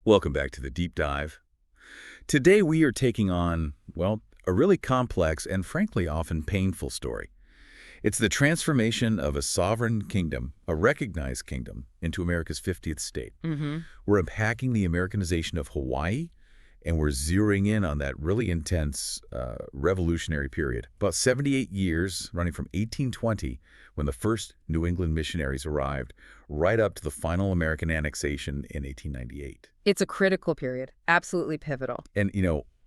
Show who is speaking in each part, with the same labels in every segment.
Speaker 1: Welcome back to the Deep Dive. Today we are taking on, well, a really complex and frankly often painful story. It's the transformation of a sovereign kingdom, a recognized kingdom, into America's 50th state. We're unpacking the Americanization of Hawaii, and we're zeroing in on that really intense revolutionary period. About 78 years, running from 1820, when the first New England missionaries arrived, right up to the final American annexation in 1898.
Speaker 2: It's a critical period, absolutely pivotal.
Speaker 1: And,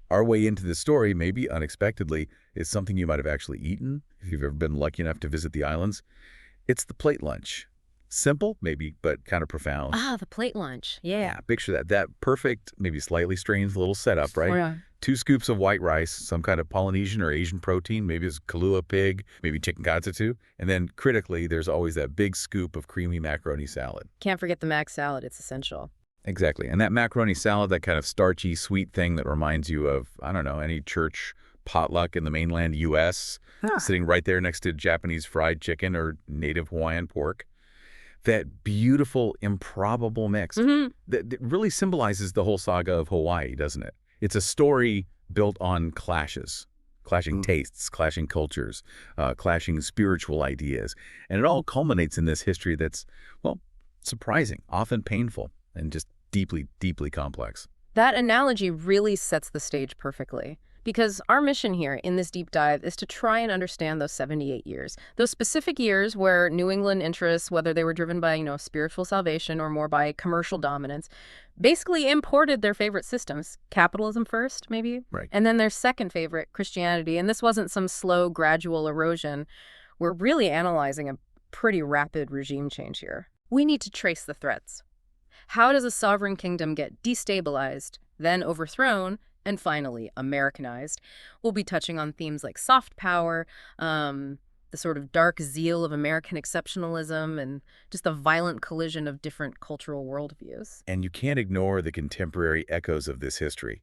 Speaker 1: our way into this story, maybe unexpectedly, is something you might have actually eaten if you've ever been lucky enough to visit the islands. It's the plate lunch. Simple, maybe, but kind of profound.
Speaker 2: Ah, the plate lunch. Yeah.
Speaker 1: Picture that. That perfect, maybe slightly strange little setup, right?
Speaker 2: Oh, yeah.
Speaker 1: 2 scoops of white rice, some kind of Polynesian or Asian protein, maybe it's Kalua pig, maybe chicken katsu, and then critically, there's always that big scoop of creamy macaroni salad.
Speaker 2: Can't forget the mac salad. It's essential.
Speaker 1: Exactly. And that macaroni salad, that kind of starchy, sweet thing that reminds you of, I don't know, any church potluck in the mainland U.S., sitting right there next to Japanese fried chicken or native Hawaiian pork. That beautiful, improbable mix that really symbolizes the whole saga of Hawaii, doesn't it? It's a story built on clashes, clashing tastes, clashing cultures, clashing spiritual ideas. And it all culminates in this history that's, well, surprising, often painful, and just deeply, deeply complex.
Speaker 2: That analogy really sets the stage perfectly. Because our mission here in this deep dive is to try and understand those 78 years. Those specific years where New England interests, whether they were driven by, spiritual salvation or more by commercial dominance, basically imported their favorite systems. Capitalism first, maybe?
Speaker 1: Right.
Speaker 2: And then their second favorite, Christianity. And this wasn't some slow, gradual erosion. We're really analyzing a pretty rapid regime change here. We need to trace the threads. How does a sovereign kingdom get destabilized, then overthrown, and finally Americanized? We'll be touching on themes like soft power, the sort of dark zeal of American exceptionalism, and just the violent collision of different cultural worldviews.
Speaker 1: And you can't ignore the contemporary echoes of this history.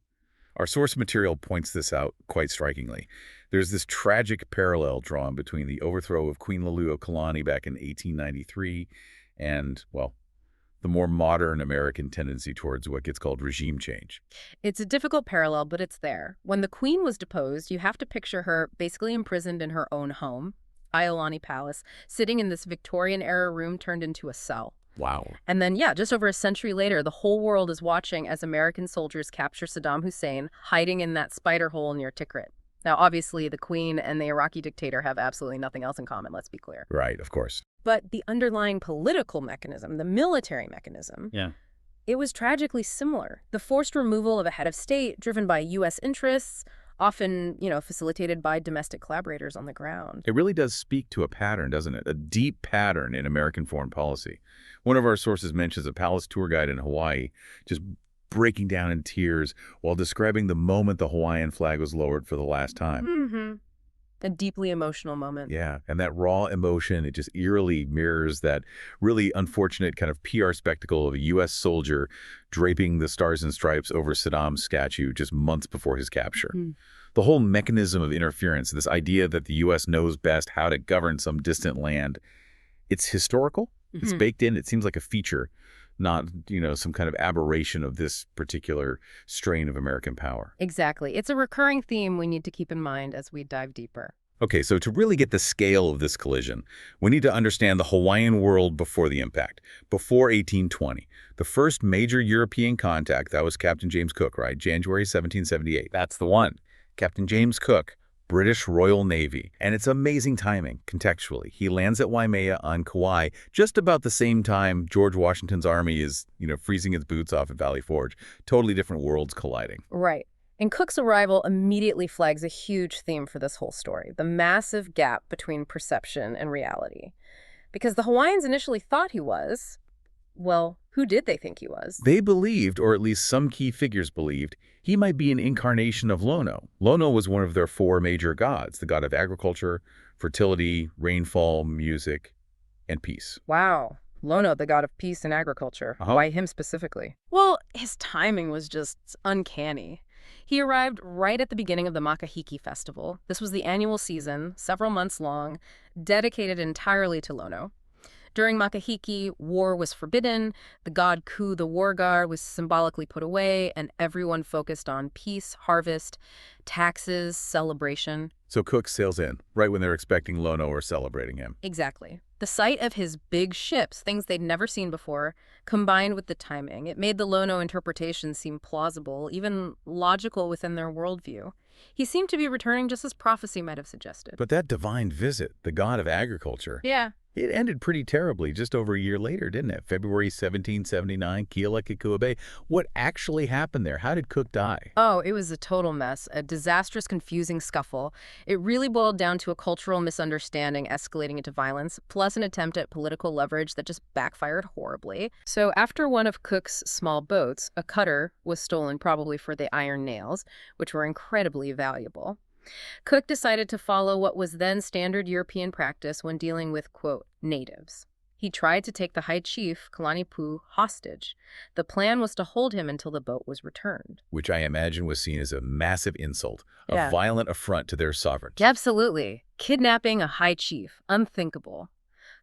Speaker 1: Our source material points this out quite strikingly. There's this tragic parallel drawn between the overthrow of Queen Liliuokalani back in 1893 and, well, the more modern American tendency towards what gets called regime change.
Speaker 2: It's a difficult parallel, but it's there. When the queen was deposed, you have to picture her basically imprisoned in her own home, Iolani Palace, sitting in this Victorian-era room turned into a cell.
Speaker 1: Wow.
Speaker 2: And then, just over a century later, the whole world is watching as American soldiers capture Saddam Hussein, hiding in that spider hole near Tikrit. Now, obviously, the queen and the Iraqi dictator have absolutely nothing else in common, let's be clear.
Speaker 1: Right, of course.
Speaker 2: But the underlying political mechanism, the military mechanism, it was tragically similar. The forced removal of a head of state driven by U.S. interests, often, facilitated by domestic collaborators on the ground.
Speaker 1: It really does speak to a pattern, doesn't it? A deep pattern in American foreign policy. One of our sources mentions a palace tour guide in Hawaii just breaking down in tears while describing the moment the Hawaiian flag was lowered for the last time.
Speaker 2: A deeply emotional moment.
Speaker 1: Yeah, and that raw emotion, it just eerily mirrors that really unfortunate kind of PR spectacle of a U.S. soldier draping the stars and stripes over Saddam's statue just months before his capture. The whole mechanism of interference, this idea that the U.S. knows best how to govern some distant land, it's historical, it's baked in, it seems like a feature, not, some kind of aberration of this particular strain of American power.
Speaker 2: Exactly. It's a recurring theme we need to keep in mind as we dive deeper.
Speaker 1: Okay, so to really get the scale of this collision, we need to understand the Hawaiian world before the impact, before 1820. The first major European contact, that was Captain James Cook, right? January 1778. That's the one. Captain James Cook, British Royal Navy. And it's amazing timing, contextually. He lands at Waimea on Kauai just about the same time George Washington's army is, freezing its boots off at Valley Forge. Totally different worlds colliding.
Speaker 2: Right. And Cook's arrival immediately flags a huge theme for this whole story, the massive gap between perception and reality. Because the Hawaiians initially thought he was, well, who did they think he was?
Speaker 1: They believed, or at least some key figures believed, he might be an incarnation of Lono. Lono was one of their 4 major gods, the god of agriculture, fertility, rainfall, music, and peace.
Speaker 2: Wow. Lono, the god of peace and agriculture. Why him specifically? Well, his timing was just uncanny. He arrived right at the beginning of the Makahiki festival. This was the annual season, several months long, dedicated entirely to Lono. During Makahiki, war was forbidden, the god Ku, the war god, was symbolically put away, and everyone focused on peace, harvest, taxes, celebration.
Speaker 1: So Cook sails in, right when they're expecting Lono or celebrating him.
Speaker 2: Exactly. The sight of his big ships, things they'd never seen before, combined with the timing, it made the Lono interpretation seem plausible, even logical within their worldview. He seemed to be returning just as prophecy might have suggested.
Speaker 1: But that divine visit, the god of agriculture,
Speaker 2: Yeah.
Speaker 1: it ended pretty terribly just over a year later, didn't it? February 1779, Kealakekua Bay. What actually happened there? How did Cook die?
Speaker 2: Oh, it was a total mess, a disastrous, confusing scuffle. It really boiled down to a cultural misunderstanding escalating into violence, plus an attempt at political leverage that just backfired horribly. So after one of Cook's small boats, a cutter, was stolen probably for the iron nails, which were incredibly valuable, Cook decided to follow what was then standard European practice when dealing with, quote, natives. He tried to take the high chief, Kalaniʻu, hostage. The plan was to hold him until the boat was returned.
Speaker 1: Which I imagine was seen as a massive insult,
Speaker 2: Yeah.
Speaker 1: a violent affront to their sovereignty.
Speaker 2: Absolutely. Kidnapping a high chief. Unthinkable.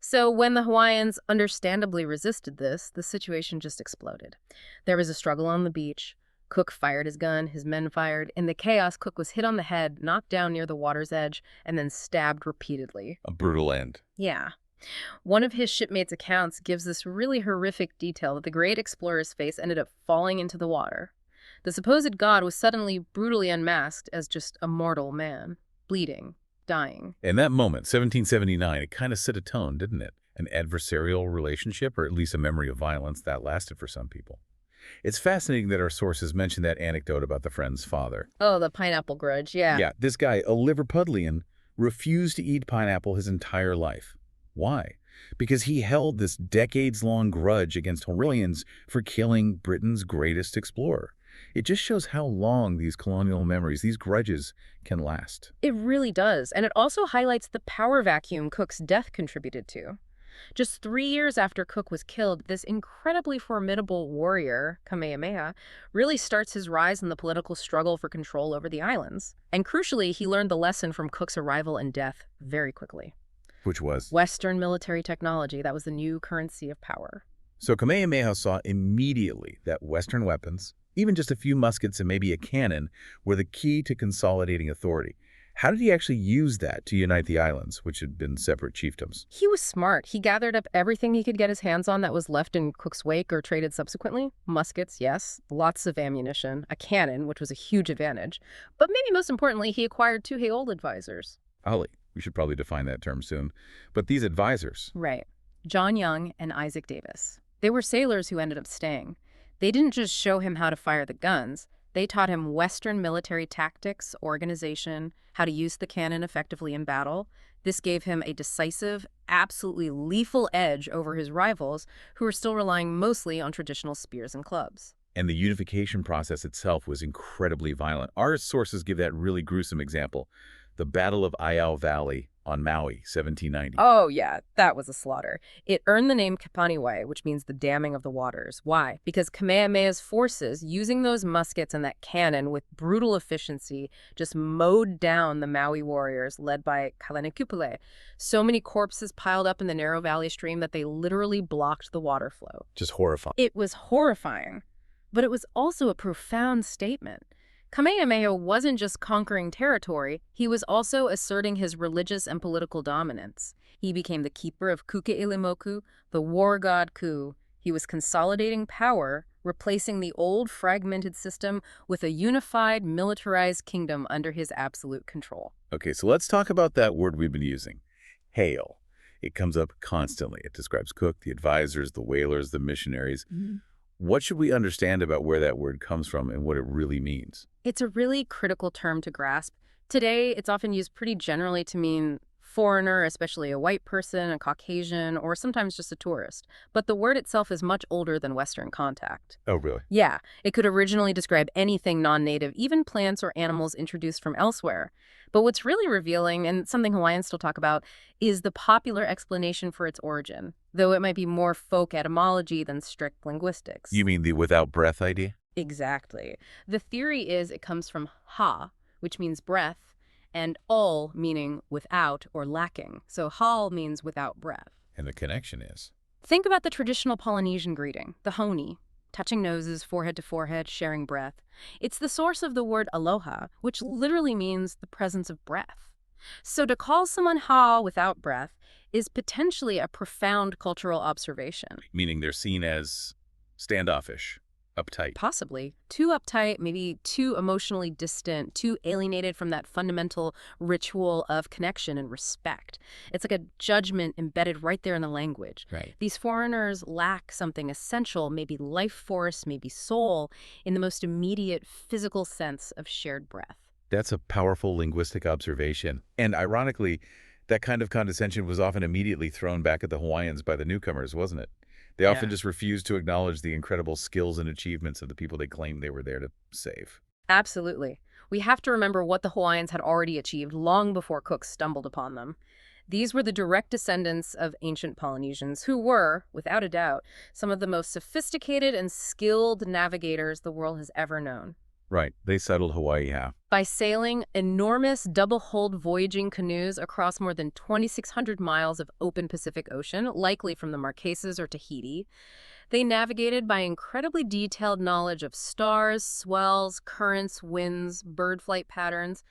Speaker 2: So when the Hawaiians understandably resisted this, the situation just exploded. There was a struggle on the beach. Cook fired his gun, his men fired. In the chaos, Cook was hit on the head, knocked down near the water's edge, and then stabbed repeatedly.
Speaker 1: A brutal end.
Speaker 2: Yeah. One of his shipmates' accounts gives this really horrific detail that the great explorer's face ended up falling into the water. The supposed god was suddenly brutally unmasked as just a mortal man, bleeding, dying.
Speaker 1: In that moment, 1779, it kind of set a tone, didn't it? An adversarial relationship, or at least a memory of violence that lasted for some people. It's fascinating that our sources mention that anecdote about the friend's father.
Speaker 2: Oh, the pineapple grudge, yeah.
Speaker 1: Yeah, this guy, a Liverpudlian, refused to eat pineapple his entire life. Why? Because he held this decades-long grudge against Hawaiians for killing Britain's greatest explorer. It just shows how long these colonial memories, these grudges, can last.
Speaker 2: It really does, and it also highlights the power vacuum Cook's death contributed to. Just 3 years after Cook was killed, this incredibly formidable warrior, Kamehameha, really starts his rise in the political struggle for control over the islands. And crucially, he learned the lesson from Cook's arrival and death very quickly.
Speaker 1: Which was?
Speaker 2: Western military technology. That was the new currency of power.
Speaker 1: So Kamehameha saw immediately that Western weapons, even just a few muskets and maybe a cannon, were the key to consolidating authority. How did he actually use that to unite the islands, which had been separate chiefdoms?
Speaker 2: He was smart. He gathered up everything he could get his hands on that was left in Cook's wake or traded subsequently. Muskets, yes. Lots of ammunition. A cannon, which was a huge advantage. But maybe most importantly, he acquired 2 Heol advisors.
Speaker 1: Ali, we should probably define that term soon. But these advisors.
Speaker 2: Right. John Young and Isaac Davis. They were sailors who ended up staying. They didn't just show him how to fire the guns. They taught him Western military tactics, organization, how to use the cannon effectively in battle. This gave him a decisive, absolutely lethal edge over his rivals, who were still relying mostly on traditional spears and clubs.
Speaker 1: And the unification process itself was incredibly violent. Our sources give that really gruesome example. The Battle of Aiau Valley on Maui, 1790.
Speaker 2: Oh, yeah, that was a slaughter. It earned the name Kapaniwai, which means the damming of the waters. Why? Because Kamehameha's forces, using those muskets and that cannon with brutal efficiency, just mowed down the Maui warriors led by Kalaniʻu. So many corpses piled up in the narrow valley stream that they literally blocked the water flow.
Speaker 1: Just horrifying.
Speaker 2: It was horrifying, but it was also a profound statement. Kamehameha wasn't just conquering territory, he was also asserting his religious and political dominance. He became the keeper of Kuke'ilimoku, the war god Ku. He was consolidating power, replacing the old fragmented system with a unified, militarized kingdom under his absolute control.
Speaker 1: Okay, so let's talk about that word we've been using, hail. It comes up constantly. It describes Cook, the advisors, the whalers, the missionaries. What should we understand about where that word comes from and what it really means?
Speaker 2: It's a really critical term to grasp. Today, it's often used pretty generally to mean foreigner, especially a white person, a Caucasian, or sometimes just a tourist. But the word itself is much older than Western contact.
Speaker 1: Oh, really?
Speaker 2: Yeah, it could originally describe anything non-native, even plants or animals introduced from elsewhere. But what's really revealing, and something Hawaiians still talk about, is the popular explanation for its origin, though it might be more folk etymology than strict linguistics.
Speaker 1: You mean the without breath idea?
Speaker 2: Exactly. The theory is it comes from ha, which means breath, and ol meaning without or lacking. So hal means without breath.
Speaker 1: And the connection is?
Speaker 2: Think about the traditional Polynesian greeting, the honi, touching noses, forehead to forehead, sharing breath. It's the source of the word aloha, which literally means the presence of breath. So to call someone ha without breath is potentially a profound cultural observation.
Speaker 1: Meaning they're seen as standoffish, uptight.
Speaker 2: Possibly too uptight, maybe too emotionally distant, too alienated from that fundamental ritual of connection and respect. It's like a judgment embedded right there in the language.
Speaker 1: Right.
Speaker 2: These foreigners lack something essential, maybe life force, maybe soul, in the most immediate physical sense of shared breath.
Speaker 1: That's a powerful linguistic observation. And ironically, that kind of condescension was often immediately thrown back at the Hawaiians by the newcomers, wasn't it? They often just refused to acknowledge the incredible skills and achievements of the people they claimed they were there to save.
Speaker 2: Absolutely. We have to remember what the Hawaiians had already achieved long before Cook stumbled upon them. These were the direct descendants of ancient Polynesians who were, without a doubt, some of the most sophisticated and skilled navigators the world has ever known.
Speaker 1: Right. They settled Hawaii half.
Speaker 2: By sailing enormous double-hulled voyaging canoes across more than 2,600 miles of open Pacific Ocean, likely from the Marquesas or Tahiti, they navigated by incredibly detailed knowledge of stars, swells, currents, winds, bird flight patterns.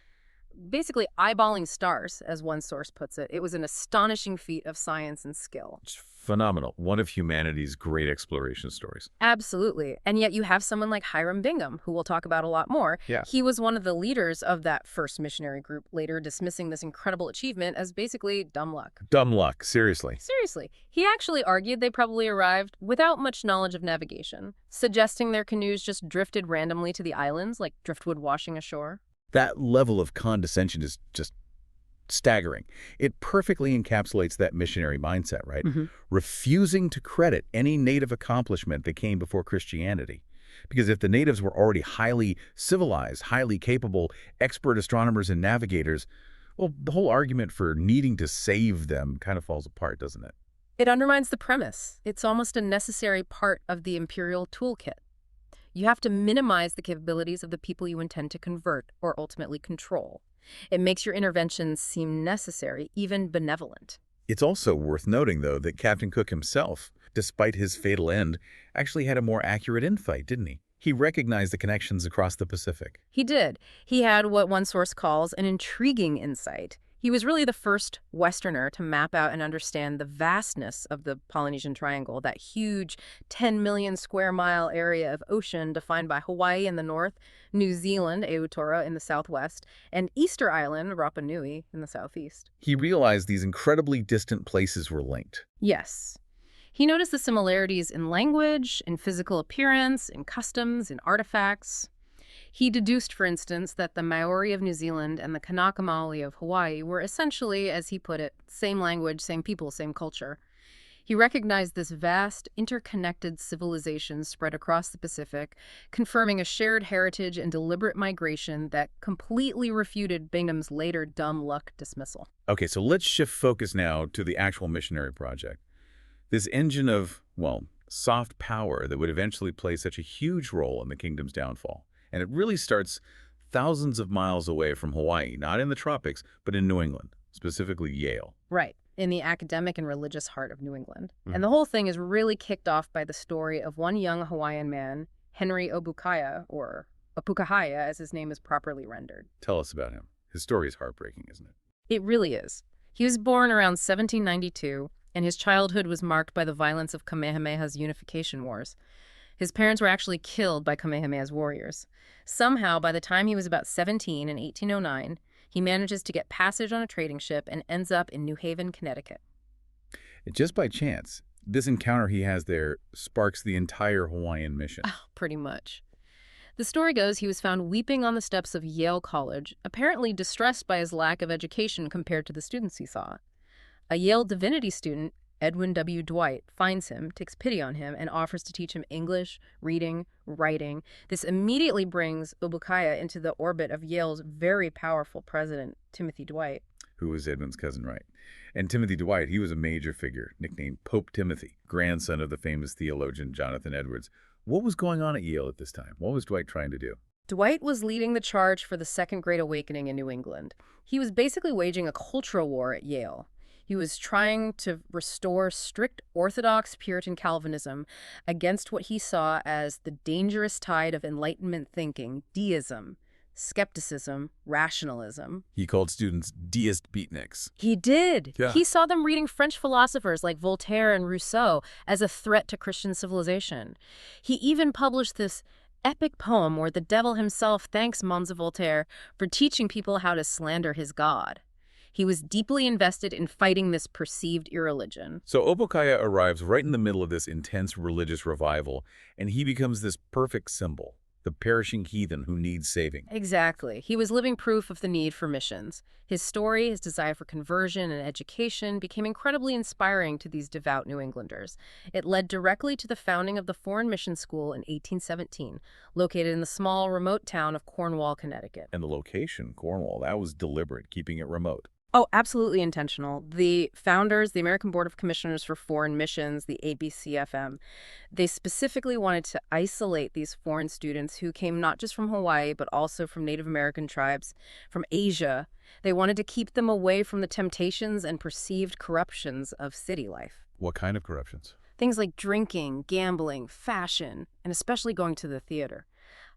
Speaker 2: Basically eyeballing stars, as one source puts it. It was an astonishing feat of science and skill.
Speaker 1: It's phenomenal. One of humanity's great exploration stories.
Speaker 2: Absolutely. And yet you have someone like Hiram Bingham, who we'll talk about a lot more.
Speaker 1: Yeah.
Speaker 2: He was one of the leaders of that first missionary group, later dismissing this incredible achievement as basically dumb luck.
Speaker 1: Dumb luck, seriously.
Speaker 2: Seriously. He actually argued they probably arrived without much knowledge of navigation, suggesting their canoes just drifted randomly to the islands like driftwood washing ashore.
Speaker 1: That level of condescension is just staggering. It perfectly encapsulates that missionary mindset, right? Refusing to credit any native accomplishment that came before Christianity. Because if the natives were already highly civilized, highly capable, expert astronomers and navigators, well, the whole argument for needing to save them kind of falls apart, doesn't it?
Speaker 2: It undermines the premise. It's almost a necessary part of the imperial toolkit. You have to minimize the capabilities of the people you intend to convert or ultimately control. It makes your interventions seem necessary, even benevolent.
Speaker 1: It's also worth noting, though, that Captain Cook himself, despite his fatal end, actually had a more accurate insight, didn't he? He recognized the connections across the Pacific.
Speaker 2: He did. He had what one source calls an intriguing insight. He was really the first Westerner to map out and understand the vastness of the Polynesian Triangle, that huge 10 million square mile area of ocean defined by Hawaii in the north, New Zealand, Eutora, in the southwest, and Easter Island, Rapa Nui, in the southeast.
Speaker 1: He realized these incredibly distant places were linked.
Speaker 2: Yes. He noticed the similarities in language, in physical appearance, in customs, in artifacts. He deduced, for instance, that the Maori of New Zealand and the Kanaka Maoli of Hawaii were essentially, as he put it, same language, same people, same culture. He recognized this vast, interconnected civilization spread across the Pacific, confirming a shared heritage and deliberate migration that completely refuted Bingham's later dumb luck dismissal.
Speaker 1: Okay, so let's shift focus now to the actual missionary project. This engine of, well, soft power that would eventually play such a huge role in the kingdom's downfall. And it really starts thousands of miles away from Hawaii, not in the tropics, but in New England, specifically Yale.
Speaker 2: Right, in the academic and religious heart of New England. And the whole thing is really kicked off by the story of one young Hawaiian man, Henry Obukaya, or Opukahaya, as his name is properly rendered.
Speaker 1: Tell us about him. His story is heartbreaking, isn't it?
Speaker 2: It really is. He was born around 1792, and his childhood was marked by the violence of Kamehameha's unification wars. His parents were actually killed by Kamehameha's warriors. Somehow, by the time he was about 17 in 1809, he manages to get passage on a trading ship and ends up in New Haven, Connecticut.
Speaker 1: Just by chance, this encounter he has there sparks the entire Hawaiian mission.
Speaker 2: Oh, pretty much. The story goes he was found weeping on the steps of Yale College, apparently distressed by his lack of education compared to the students he saw. A Yale divinity student, Edwin W. Dwight, finds him, takes pity on him, and offers to teach him English, reading, writing. This immediately brings Obukaya into the orbit of Yale's very powerful president, Timothy Dwight.
Speaker 1: Who was Edwin's cousin, right? And Timothy Dwight, he was a major figure, nicknamed Pope Timothy, grandson of the famous theologian Jonathan Edwards. What was going on at Yale at this time? What was Dwight trying to do?
Speaker 2: Dwight was leading the charge for the Second Great Awakening in New England. He was basically waging a cultural war at Yale. He was trying to restore strict Orthodox Puritan Calvinism against what he saw as the dangerous tide of Enlightenment thinking, deism, skepticism, rationalism.
Speaker 1: He called students deist beatniks.
Speaker 2: He did.
Speaker 1: Yeah.
Speaker 2: He saw them reading French philosophers like Voltaire and Rousseau as a threat to Christian civilization. He even published this epic poem where the devil himself thanks Mons Voltaire for teaching people how to slander his God. He was deeply invested in fighting this perceived irreligion.
Speaker 1: So Obokaya arrives right in the middle of this intense religious revival, and he becomes this perfect symbol, the perishing heathen who needs saving.
Speaker 2: Exactly. He was living proof of the need for missions. His story, his desire for conversion and education became incredibly inspiring to these devout New Englanders. It led directly to the founding of the Foreign Mission School in 1817, located in the small, remote town of Cornwall, Connecticut.
Speaker 1: And the location, Cornwall, that was deliberate, keeping it remote.
Speaker 2: Oh, absolutely intentional. The founders, the American Board of Commissioners for Foreign Missions, the ABCFM, they specifically wanted to isolate these foreign students who came not just from Hawaii, but also from Native American tribes, from Asia. They wanted to keep them away from the temptations and perceived corruptions of city life.
Speaker 1: What kind of corruptions?
Speaker 2: Things like drinking, gambling, fashion, and especially going to the theater.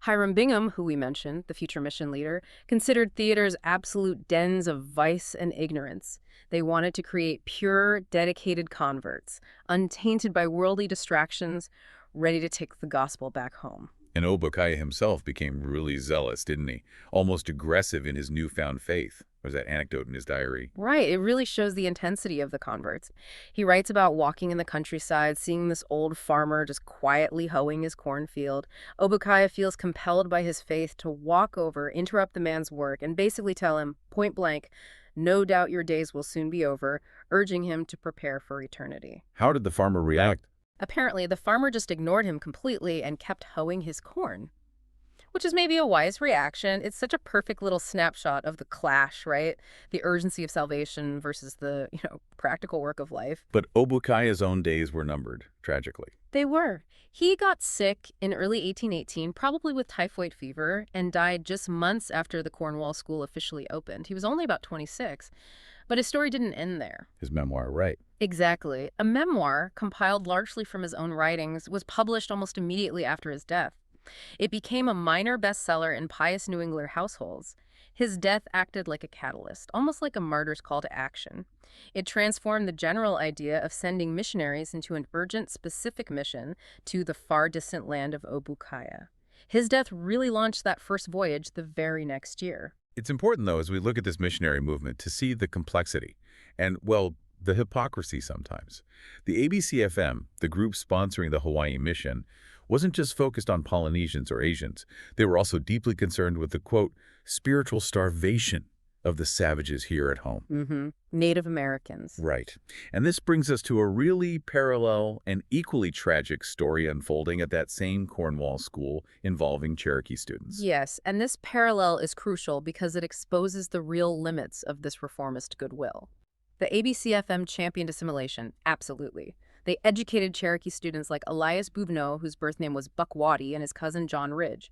Speaker 2: Hiram Bingham, who we mentioned, the future mission leader, considered theaters absolute dens of vice and ignorance. They wanted to create pure, dedicated converts, untainted by worldly distractions, ready to take the gospel back home.
Speaker 1: And Obokaya himself became really zealous, didn't he? Almost aggressive in his newfound faith. There's that anecdote in his diary.
Speaker 2: Right. It really shows the intensity of the converts. He writes about walking in the countryside, seeing this old farmer just quietly hoeing his cornfield. Obokaya feels compelled by his faith to walk over, interrupt the man's work, and basically tell him, point blank, no doubt your days will soon be over, urging him to prepare for eternity.
Speaker 1: How did the farmer react?
Speaker 2: Apparently, the farmer just ignored him completely and kept hoeing his corn. Which is maybe a wise reaction. It's such a perfect little snapshot of the clash, right? The urgency of salvation versus the, practical work of life.
Speaker 1: But Obukaya's own days were numbered, tragically.
Speaker 2: They were. He got sick in early 1818, probably with typhoid fever, and died just months after the Cornwall School officially opened. He was only about 26. But his story didn't end there.
Speaker 1: His memoir, right.
Speaker 2: Exactly. A memoir, compiled largely from his own writings, was published almost immediately after his death. It became a minor bestseller in pious New England households. His death acted like a catalyst, almost like a martyr's call to action. It transformed the general idea of sending missionaries into an urgent, specific mission to the far distant land of Obukaya. His death really launched that first voyage the very next year.
Speaker 1: It's important, though, as we look at this missionary movement, to see the complexity and, well, the hypocrisy sometimes. The ABCFM, the group sponsoring the Hawaiian mission, wasn't just focused on Polynesians or Asians. They were also deeply concerned with the, quote, spiritual starvation of the savages here at home.
Speaker 2: Native Americans.
Speaker 1: Right. And this brings us to a really parallel and equally tragic story unfolding at that same Cornwall school involving Cherokee students.
Speaker 2: Yes, and this parallel is crucial because it exposes the real limits of this reformist goodwill. The ABCFM championed assimilation, absolutely. They educated Cherokee students like Elias Boubneau, whose birth name was Buckwatty, and his cousin John Ridge.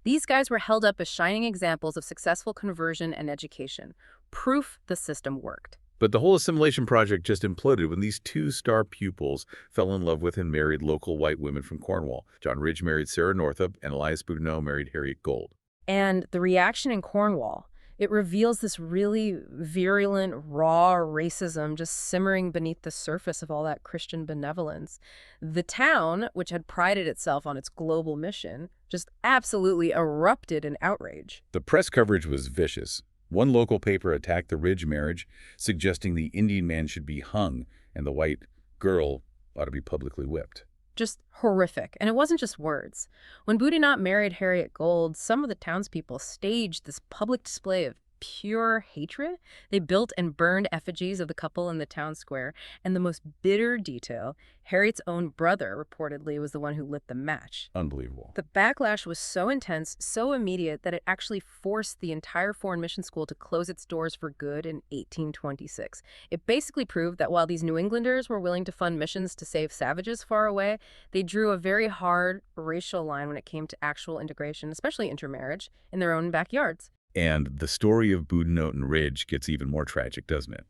Speaker 2: These guys were held up as shining examples of successful conversion and education, proof the system worked.
Speaker 1: But the whole assimilation project just imploded when these two star pupils fell in love with and married local white women from Cornwall. John Ridge married Sarah Northup, and Elias Boubneau married Harriet Gold.
Speaker 2: And the reaction in Cornwall, it reveals this really virulent, raw racism just simmering beneath the surface of all that Christian benevolence. The town, which had prided itself on its global mission, just absolutely erupted in outrage.
Speaker 1: The press coverage was vicious. One local paper attacked the Ridge marriage, suggesting the Indian man should be hung and the white girl ought to be publicly whipped.
Speaker 2: Just horrific. And it wasn't just words. When Boudinot married Harriet Gold, some of the townspeople staged this public display of pure hatred. They built and burned effigies of the couple in the town square. And the most bitter detail, Harriet's own brother reportedly was the one who lit the match.
Speaker 1: Unbelievable.
Speaker 2: The backlash was so intense, so immediate, that it actually forced the entire Foreign Mission School to close its doors for good in 1826. It basically proved that while these New Englanders were willing to fund missions to save savages far away, they drew a very hard racial line when it came to actual integration, especially intermarriage, in their own backyards.
Speaker 1: And the story of Boudinot and Ridge gets even more tragic, doesn't it?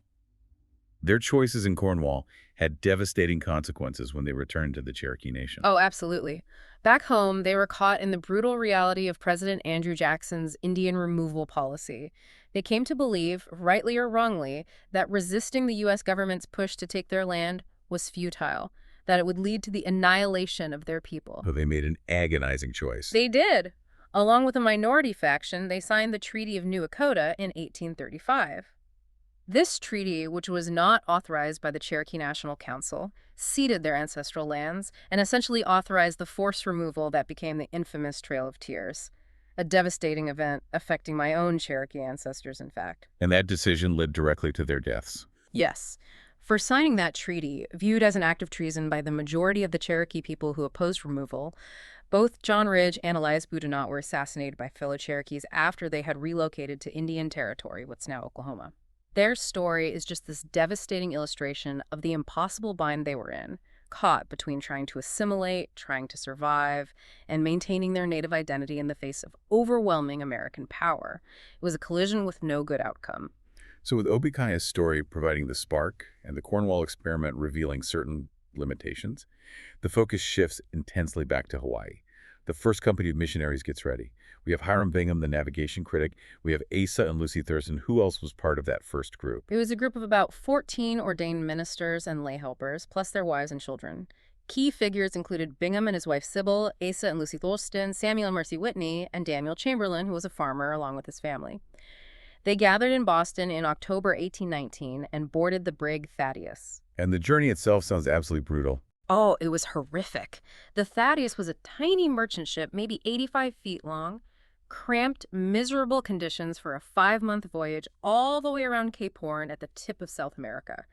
Speaker 1: Their choices in Cornwall had devastating consequences when they returned to the Cherokee Nation.
Speaker 2: Oh, absolutely. Back home, they were caught in the brutal reality of President Andrew Jackson's Indian removal policy. They came to believe, rightly or wrongly, that resisting the U.S. government's push to take their land was futile, that it would lead to the annihilation of their people.
Speaker 1: So they made an agonizing choice.
Speaker 2: They did. Along with a minority faction, they signed the Treaty of New Echota in 1835. This treaty, which was not authorized by the Cherokee National Council, ceded their ancestral lands and essentially authorized the forced removal that became the infamous Trail of Tears, a devastating event affecting my own Cherokee ancestors, in fact.
Speaker 1: And that decision led directly to their deaths.
Speaker 2: Yes. For signing that treaty, viewed as an act of treason by the majority of the Cherokee people who opposed removal, both John Ridge and Elias Boudinot were assassinated by fellow Cherokees after they had relocated to Indian Territory, what's now Oklahoma. Their story is just this devastating illustration of the impossible bind they were in, caught between trying to assimilate, trying to survive, and maintaining their native identity in the face of overwhelming American power. It was a collision with no good outcome.
Speaker 1: So with Obikaya's story providing the spark and the Cornwall experiment revealing certain limitations, the focus shifts intensely back to Hawaii. The first company of missionaries gets ready. We have Hiram Bingham, the navigation critic. We have Asa and Lucy Thurston. Who else was part of that first group?
Speaker 2: It was a group of about 14 ordained ministers and lay helpers, plus their wives and children. Key figures included Bingham and his wife Sybil, Asa and Lucy Thurston, Samuel and Mercy Whitney, and Daniel Chamberlain, who was a farmer, along with his family. They gathered in Boston in October 1819 and boarded the brig Thaddeus.
Speaker 1: And the journey itself sounds absolutely brutal.
Speaker 2: Oh, it was horrific. The Thaddeus was a tiny merchant ship, maybe 85 feet long, cramped, miserable conditions for a 5-month voyage all the way around Cape Horn at the tip of South America.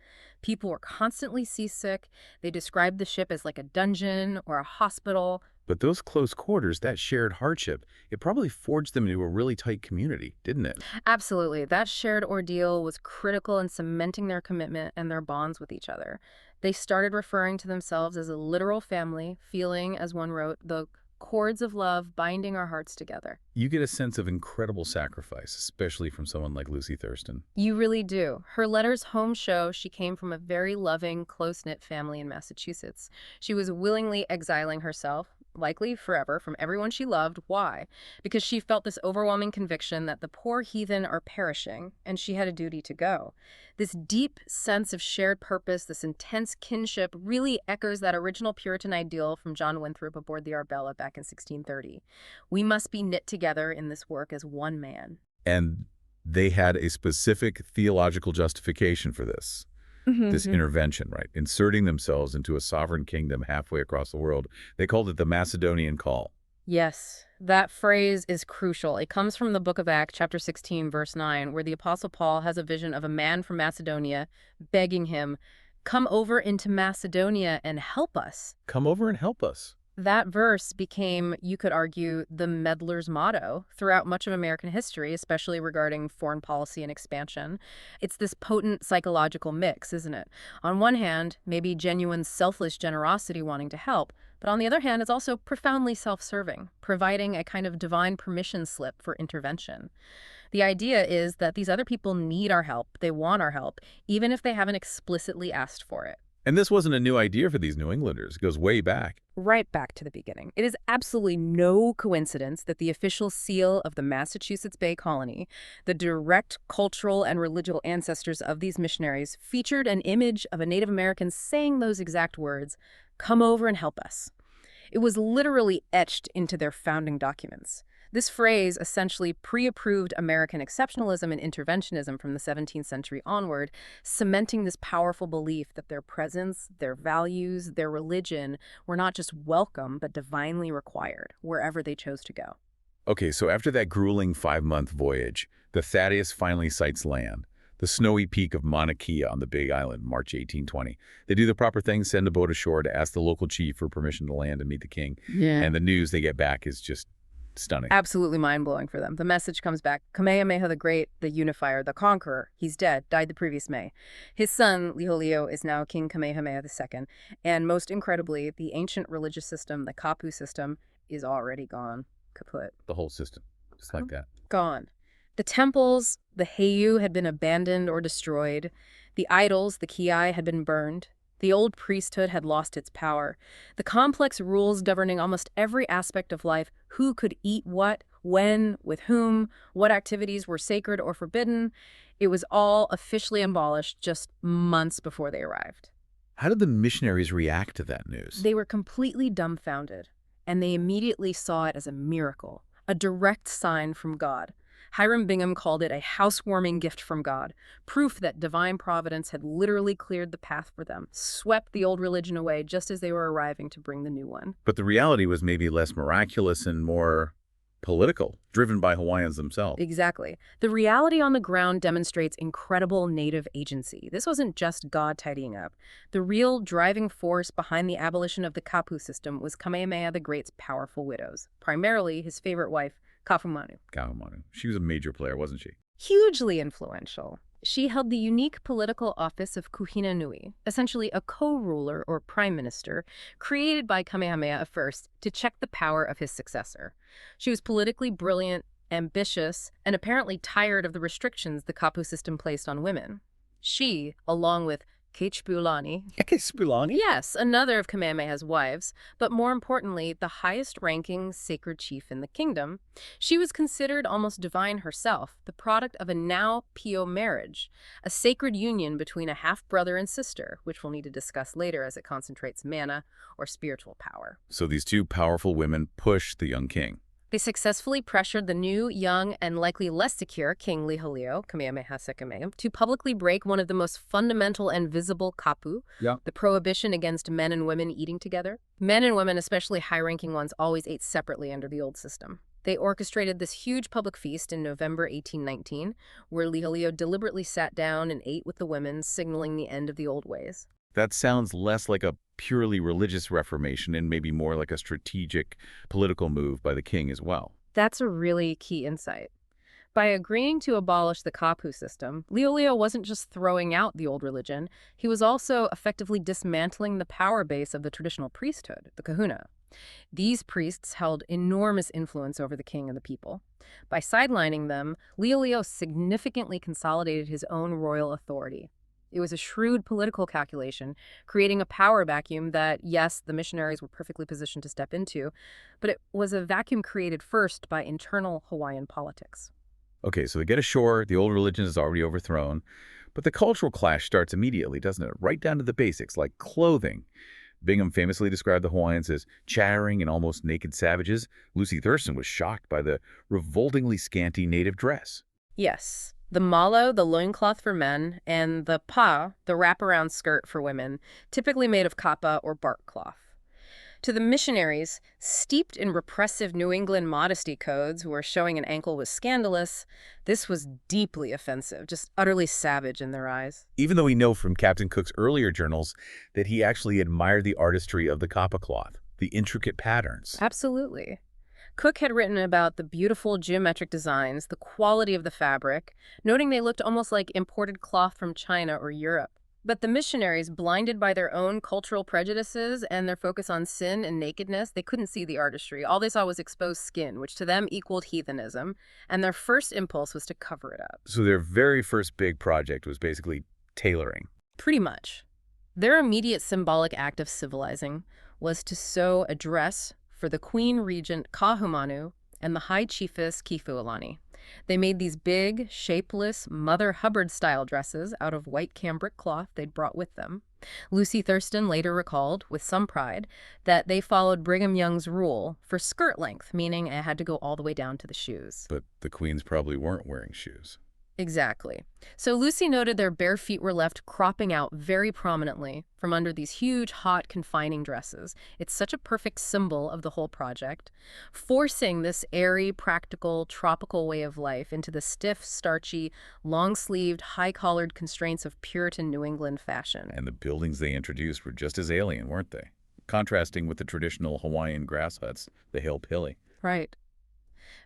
Speaker 2: People were constantly seasick. They described the ship as like a dungeon or a hospital.
Speaker 1: But those close quarters, that shared hardship, it probably forged them into a really tight community, didn't it?
Speaker 2: Absolutely. That shared ordeal was critical in cementing their commitment and their bonds with each other. They started referring to themselves as a literal family, feeling, as one wrote, the cords of love binding our hearts together.
Speaker 1: You get a sense of incredible sacrifice, especially from someone like Lucy Thurston.
Speaker 2: You really do. Her letters home show she came from a very loving, close-knit family in Massachusetts. She was willingly exiling herself, likely forever, from everyone she loved. Why? Because she felt this overwhelming conviction that the poor heathen are perishing, and she had a duty to go. This deep sense of shared purpose, this intense kinship, really echoes that original Puritan ideal from John Winthrop aboard the Arbella back in 1630. We must be knit together in this work as one man.
Speaker 1: And they had a specific theological justification for this. This intervention, right? Inserting themselves into a sovereign kingdom halfway across the world. They called it the Macedonian Call.
Speaker 2: Yes, that phrase is crucial. It comes from the book of Acts, chapter 16, verse 9, where the Apostle Paul has a vision of a man from Macedonia begging him, "Come over into Macedonia and help us."
Speaker 1: Come over and help us.
Speaker 2: That verse became, you could argue, the meddler's motto throughout much of American history, especially regarding foreign policy and expansion. It's this potent psychological mix, isn't it? On one hand, maybe genuine selfless generosity wanting to help, but on the other hand, it's also profoundly self-serving, providing a kind of divine permission slip for intervention. The idea is that these other people need our help, they want our help, even if they haven't explicitly asked for it.
Speaker 1: And this wasn't a new idea for these New Englanders. It goes way back.
Speaker 2: Right back to the beginning. It is absolutely no coincidence that the official seal of the Massachusetts Bay Colony, the direct cultural and religious ancestors of these missionaries, featured an image of a Native American saying those exact words, "Come over and help us." It was literally etched into their founding documents. This phrase essentially pre-approved American exceptionalism and interventionism from the 17th century onward, cementing this powerful belief that their presence, their values, their religion were not just welcome, but divinely required, wherever they chose to go.
Speaker 1: Okay, so after that grueling 5-month voyage, the Thaddeus finally sights land. The snowy peak of Mauna Kea on the Big Island, March 1820. They do the proper thing, send a boat ashore to ask the local chief for permission to land and meet the king.
Speaker 2: Yeah.
Speaker 1: And the news they get back is just stunning.
Speaker 2: Absolutely mind-blowing for them. The message comes back. Kamehameha the Great, the unifier, the conqueror, he's dead, died the previous May. His son, Liholiho, is now King Kamehameha II. And most incredibly, the ancient religious system, the Kapu system, is already gone. Kaput.
Speaker 1: The whole system, just like that.
Speaker 2: Gone. The temples, the heiau had been abandoned or destroyed. The idols, the kiai, had been burned. The old priesthood had lost its power. The complex rules governing almost every aspect of life, who could eat what, when, with whom, what activities were sacred or forbidden, it was all officially abolished just months before they arrived.
Speaker 1: How did the missionaries react to that news?
Speaker 2: They were completely dumbfounded, and they immediately saw it as a miracle, a direct sign from God. Hiram Bingham called it a housewarming gift from God, proof that divine providence had literally cleared the path for them, swept the old religion away just as they were arriving to bring the new one.
Speaker 1: But the reality was maybe less miraculous and more political, driven by Hawaiians themselves.
Speaker 2: Exactly. The reality on the ground demonstrates incredible native agency. This wasn't just God tidying up. The real driving force behind the abolition of the kapu system was Kamehameha the Great's powerful widows, primarily his favorite wife, Kafumanu.
Speaker 1: Ka'ahumanu. She was a major player, wasn't she?
Speaker 2: Hugely influential. She held the unique political office of Kuhina Nui, essentially a co-ruler or prime minister, created by Kamehameha I to check the power of his successor. She was politically brilliant, ambitious, and apparently tired of the restrictions the kapu system placed on women. She, along with Kechbulani, yes, another of Kamehameha's wives, but more importantly, the highest-ranking sacred chief in the kingdom, she was considered almost divine herself, the product of a now pio marriage, a sacred union between a half-brother and sister, which we'll need to discuss later as it concentrates mana, or spiritual power.
Speaker 1: So these two powerful women pushed the young king.
Speaker 2: They successfully pressured the new, young, and likely less secure King Liholiho, Kamehameha II, to publicly break one of the most fundamental and visible kapu, the prohibition against men and women eating together. Men and women, especially high-ranking ones, always ate separately under the old system. They orchestrated this huge public feast in November 1819, where Liholiho deliberately sat down and ate with the women, signaling the end of the old ways.
Speaker 1: That sounds less like a purely religious reformation and maybe more like a strategic political move by the king as well.
Speaker 2: That's a really key insight. By agreeing to abolish the kapu system, Liholiho wasn't just throwing out the old religion, he was also effectively dismantling the power base of the traditional priesthood, the kahuna. These priests held enormous influence over the king and the people. By sidelining them, Liholiho significantly consolidated his own royal authority. It was a shrewd political calculation, creating a power vacuum that, yes, the missionaries were perfectly positioned to step into, but it was a vacuum created first by internal Hawaiian politics.
Speaker 1: Okay, so they get ashore, the old religion is already overthrown, but the cultural clash starts immediately, doesn't it? Right down to the basics, like clothing. Bingham famously described the Hawaiians as chattering and almost naked savages. Lucy Thurston was shocked by the revoltingly scanty native dress.
Speaker 2: Yes. The malo, the loincloth for men, and the pa, the wraparound skirt for women, typically made of kapa or bark cloth. To the missionaries, steeped in repressive New England modesty codes where showing an ankle was scandalous, this was deeply offensive, just utterly savage in their eyes.
Speaker 1: Even though we know from Captain Cook's earlier journals that he actually admired the artistry of the kapa cloth, the intricate patterns.
Speaker 2: Absolutely. Cook had written about the beautiful geometric designs, the quality of the fabric, noting they looked almost like imported cloth from China or Europe. But the missionaries, blinded by their own cultural prejudices and their focus on sin and nakedness, they couldn't see the artistry. All they saw was exposed skin, which to them equaled heathenism, and their first impulse was to cover it up.
Speaker 1: So their very first big project was basically tailoring.
Speaker 2: Pretty much. Their immediate symbolic act of civilizing was to sew a dress for the Queen Regent Ka'ahumanu and the High Chiefess Kifualani. They made these big, shapeless, Mother Hubbard-style dresses out of white cambric cloth they'd brought with them. Lucy Thurston later recalled, with some pride, that they followed Brigham Young's rule for skirt length, meaning it had to go all the way down to the shoes.
Speaker 1: But the queens probably weren't wearing shoes.
Speaker 2: Exactly. So Lucy noted their bare feet were left cropping out very prominently from under these huge, hot, confining dresses. It's such a perfect symbol of the whole project, forcing this airy, practical, tropical way of life into the stiff, starchy, long-sleeved, high-collared constraints of Puritan New England fashion.
Speaker 1: And the buildings they introduced were just as alien, weren't they? Contrasting with the traditional Hawaiian grass huts, the hail pili.
Speaker 2: Right.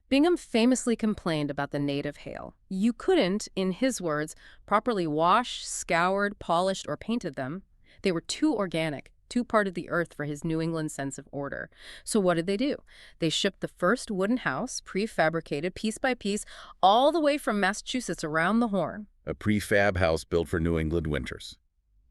Speaker 2: Bingham famously complained about the native hail. You couldn't, in his words, properly wash, scoured, polished, or painted them. They were too organic, too part of the earth for his New England sense of order. So what did they do? They shipped the first wooden house, prefabricated, piece by piece, all the way from Massachusetts around the Horn.
Speaker 1: a prefab house built for New England winters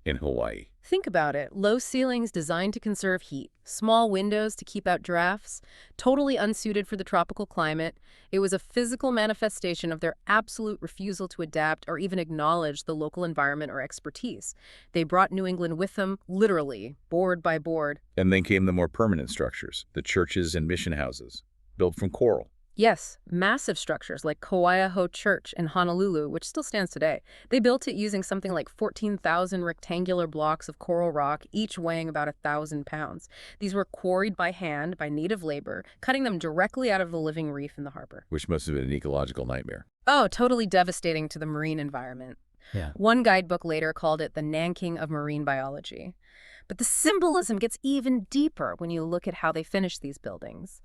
Speaker 1: in Hawaii.
Speaker 2: Think about it. Low ceilings designed to conserve heat, small windows to keep out drafts, totally unsuited for the tropical climate. It was a physical manifestation of their absolute refusal to adapt or even acknowledge the local environment or expertise. They brought New England with them, literally, board by board.
Speaker 1: And then came the more permanent structures, the churches and mission houses, built from coral.
Speaker 2: Yes, massive structures like Kauaiaho Church in Honolulu, which still stands today. They built it using something like 14,000 rectangular blocks of coral rock, each weighing about 1,000 pounds. These were quarried by hand by native labor, cutting them directly out of the living reef in the harbor.
Speaker 1: Which must have been an ecological nightmare.
Speaker 2: Oh, totally devastating to the marine environment.
Speaker 1: Yeah.
Speaker 2: One guidebook later called it the Nanking of marine biology. But the symbolism gets even deeper when you look at how they finished these buildings.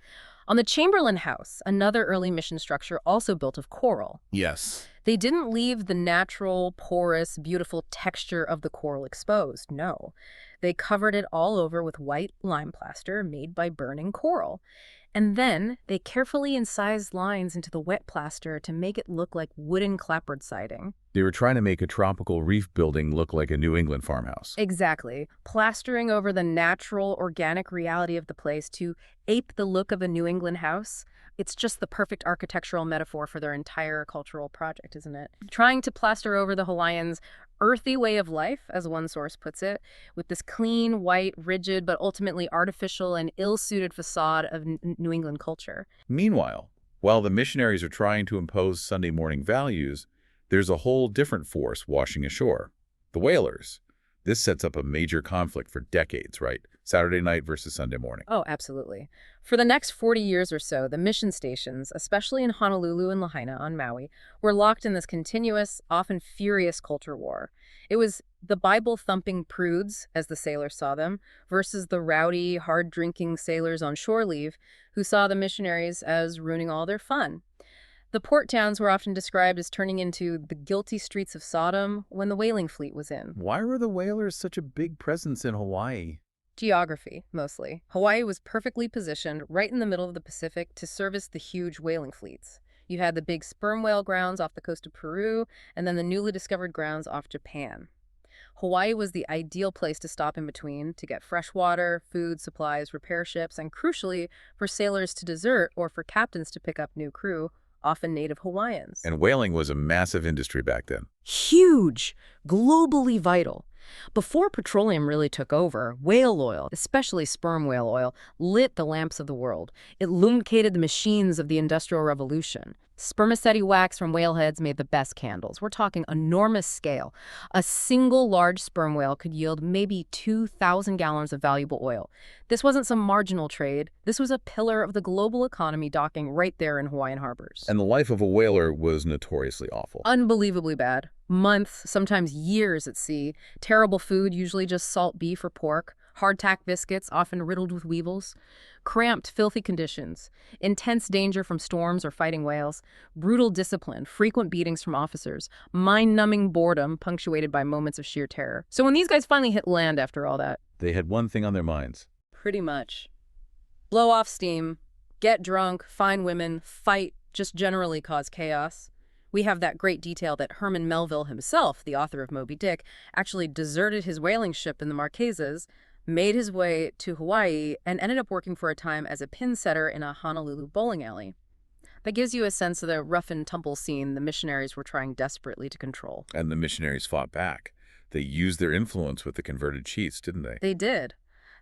Speaker 2: On the Chamberlain House, another early mission structure also built of coral.
Speaker 1: Yes.
Speaker 2: They didn't leave the natural, porous, beautiful texture of the coral exposed, no. They covered it all over with white lime plaster made by burning coral. And then they carefully incised lines into the wet plaster to make it look like wooden clapboard siding.
Speaker 1: They were trying to make a tropical reef building look like a New England farmhouse.
Speaker 2: Exactly. Plastering over the natural, organic reality of the place to ape the look of a New England house. It's just the perfect architectural metaphor for their entire cultural project, isn't it? Trying to plaster over the Hawaiians' earthy way of life, as one source puts it, with this clean, white, rigid, but ultimately artificial and ill-suited facade of New England culture.
Speaker 1: Meanwhile, while the missionaries are trying to impose Sunday morning values, there's a whole different force washing ashore. The whalers. This sets up a major conflict for decades, right? Saturday night versus Sunday morning.
Speaker 2: Oh, absolutely. For the next 40 years or so, the mission stations, especially in Honolulu and Lahaina on Maui, were locked in this continuous, often furious culture war. It was the Bible-thumping prudes, as the sailors saw them, versus the rowdy, hard-drinking sailors on shore leave who saw the missionaries as ruining all their fun. The port towns were often described as turning into the guilty streets of Sodom when the whaling fleet was in.
Speaker 1: Why were the whalers such a big presence in Hawaii?
Speaker 2: Geography, mostly. Hawaii was perfectly positioned right in the middle of the Pacific to service the huge whaling fleets. You had the big sperm whale grounds off the coast of Peru, and then the newly discovered grounds off Japan. Hawaii was the ideal place to stop in between, to get fresh water, food, supplies, repair ships, and crucially, for sailors to desert or for captains to pick up new crew, often native Hawaiians.
Speaker 1: And whaling was a massive industry back then.
Speaker 2: Huge, globally vital. Before petroleum really took over, whale oil, especially sperm whale oil, lit the lamps of the world. It lubricated the machines of the Industrial Revolution. Spermaceti wax from whale heads made the best candles. We're talking enormous scale. A single large sperm whale could yield maybe 2,000 gallons of valuable oil. This wasn't some marginal trade. This was a pillar of the global economy docking right there in Hawaiian harbors.
Speaker 1: And the life of a whaler was notoriously awful.
Speaker 2: Unbelievably bad. Months, sometimes years at sea. Terrible food, usually just salt beef or pork. Hardtack biscuits, often riddled with weevils. Cramped, filthy conditions. Intense danger from storms or fighting whales. Brutal discipline, frequent beatings from officers. Mind-numbing boredom, punctuated by moments of sheer terror. So when these guys finally hit land after all that...
Speaker 1: They had one thing on their minds.
Speaker 2: Pretty much. Blow off steam, get drunk, find women, fight, just generally cause chaos. We have that great detail that Herman Melville himself, the author of Moby Dick, actually deserted his whaling ship in the Marquesas, made his way to Hawaii, and ended up working for a time as a pin setter in a Honolulu bowling alley. That gives you a sense of the rough and tumble scene the missionaries were trying desperately to control.
Speaker 1: And the missionaries fought back. They used their influence with the converted chiefs, didn't they?
Speaker 2: They did.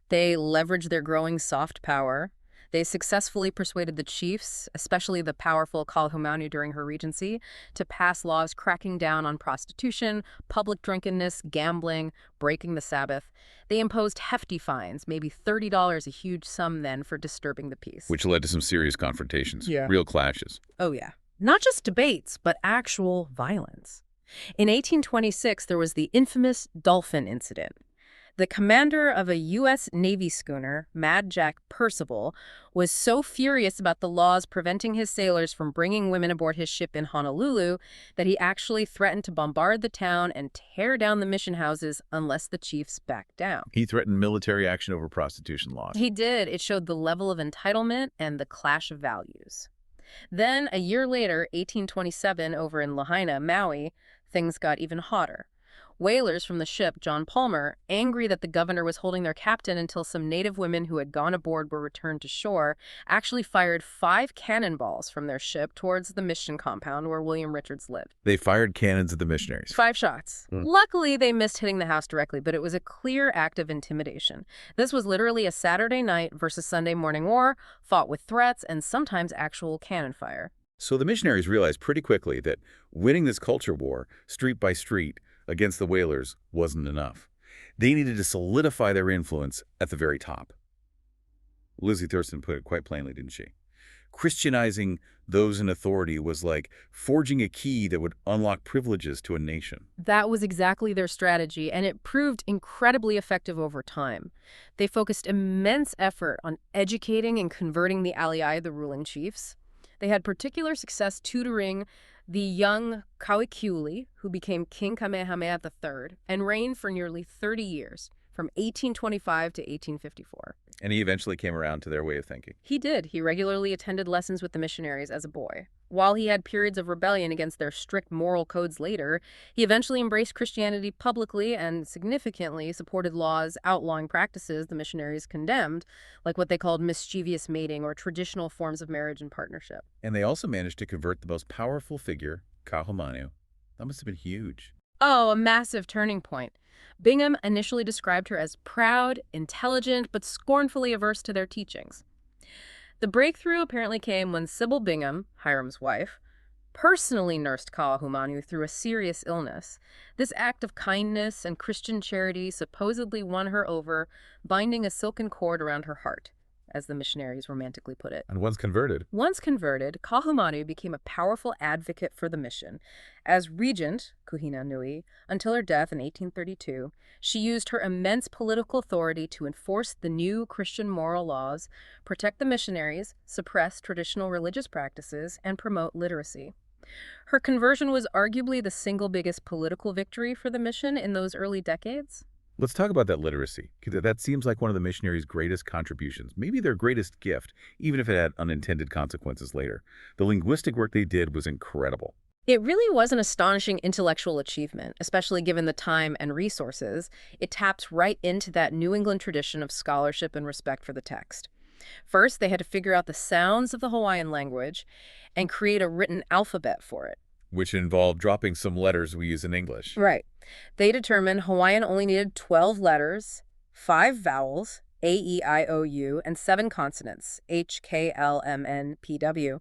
Speaker 2: They leveraged their growing soft power. They successfully persuaded the chiefs, especially the powerful Kaahumanu during her regency, to pass laws cracking down on prostitution, public drunkenness, gambling, breaking the Sabbath. They imposed hefty fines, maybe $30, a huge sum then, for disturbing the peace.
Speaker 1: Which led to some serious confrontations.
Speaker 2: Yeah.
Speaker 1: Real clashes.
Speaker 2: Oh, yeah. Not just debates, but actual violence. In 1826, there was the infamous Dolphin incident. The commander of a U.S. Navy schooner, Mad Jack Percival, was so furious about the laws preventing his sailors from bringing women aboard his ship in Honolulu that he actually threatened to bombard the town and tear down the mission houses unless the chiefs backed down.
Speaker 1: He threatened military action over prostitution laws.
Speaker 2: He did. It showed the level of entitlement and the clash of values. Then, a year later, 1827, over in Lahaina, Maui, things got even hotter. Whalers from the ship John Palmer, angry that the governor was holding their captain until some native women who had gone aboard were returned to shore, actually fired 5 cannonballs from their ship towards the mission compound where William Richards lived.
Speaker 1: They fired cannons at the missionaries.
Speaker 2: 5 shots. Luckily, they missed hitting the house directly, but it was a clear act of intimidation. This was literally a Saturday night versus Sunday morning war, fought with threats and sometimes actual cannon fire.
Speaker 1: So the missionaries realized pretty quickly that winning this culture war, street by street, against the whalers wasn't enough. They needed to solidify their influence at the very top. Lizzie Thurston put it quite plainly, didn't she? Christianizing those in authority was like forging a key that would unlock privileges to a nation.
Speaker 2: That was exactly their strategy, and it proved incredibly effective over time. They focused immense effort on educating and converting the alii, the ruling chiefs. They had particular success tutoring the young Kauikiuli, who became King Kamehameha III, and reigned for nearly 30 years, from 1825 to 1854.
Speaker 1: And he eventually came around to their way of thinking.
Speaker 2: He did. He regularly attended lessons with the missionaries as a boy. While he had periods of rebellion against their strict moral codes later, he eventually embraced Christianity publicly and significantly supported laws outlawing practices the missionaries condemned, like what they called mischievous mating or traditional forms of marriage and partnership.
Speaker 1: And they also managed to convert the most powerful figure, Kahumanu. That must have been huge.
Speaker 2: Oh, a massive turning point. Bingham initially described her as proud, intelligent, but scornfully averse to their teachings. The breakthrough apparently came when Sybil Bingham, Hiram's wife, personally nursed Kahumanu through a serious illness. This act of kindness and Christian charity supposedly won her over, binding a silken cord around her heart, as the missionaries romantically put it.
Speaker 1: And once converted,
Speaker 2: Kahumanu became a powerful advocate for the mission. As regent, Kuhina Nui, until her death in 1832, she used her immense political authority to enforce the new Christian moral laws, protect the missionaries, suppress traditional religious practices, and promote literacy. Her conversion was arguably the single biggest political victory for the mission in those early decades.
Speaker 1: let's talk about that literacy, because that seems like one of the missionaries' greatest contributions, maybe their greatest gift, even if it had unintended consequences later. The linguistic work they did was incredible.
Speaker 2: It really was an astonishing intellectual achievement, especially given the time and resources. It taps right into that New England tradition of scholarship and respect for the text. First, they had to figure out the sounds of the Hawaiian language and create a written alphabet for it.
Speaker 1: Which involved dropping some letters we use in English.
Speaker 2: Right. They determined Hawaiian only needed 12 letters, 5 vowels, A, E, I, O, U, and 7 consonants, H, K, L, M, N, P, W.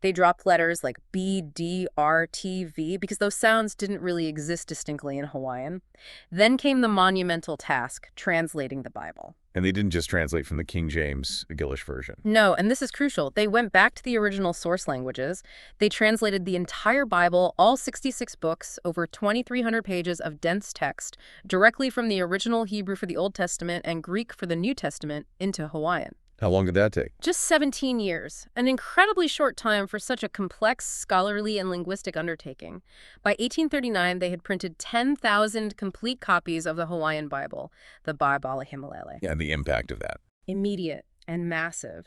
Speaker 2: They dropped letters like B, D, R, T, V, because those sounds didn't really exist distinctly in Hawaiian. Then came the monumental task, translating the Bible.
Speaker 1: And they didn't just translate from the King James Gillish version.
Speaker 2: No, and this is crucial. They went back to the original source languages. They translated the entire Bible, all 66 books, over 2,300 pages of dense text, directly from the original Hebrew for the Old Testament and Greek for the New Testament into Hawaiian.
Speaker 1: How long did that take?
Speaker 2: Just 17 years, an incredibly short time for such a complex, scholarly, and linguistic undertaking. By 1839, they had printed 10,000 complete copies of the Hawaiian Bible, the Ba'abala Himalele.
Speaker 1: Yeah, and the impact of that.
Speaker 2: Immediate and massive.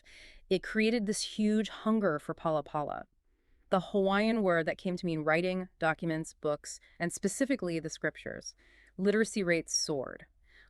Speaker 2: It created this huge hunger for palapala, the Hawaiian word that came to mean writing, documents, books, and specifically the scriptures. Literacy rates soared.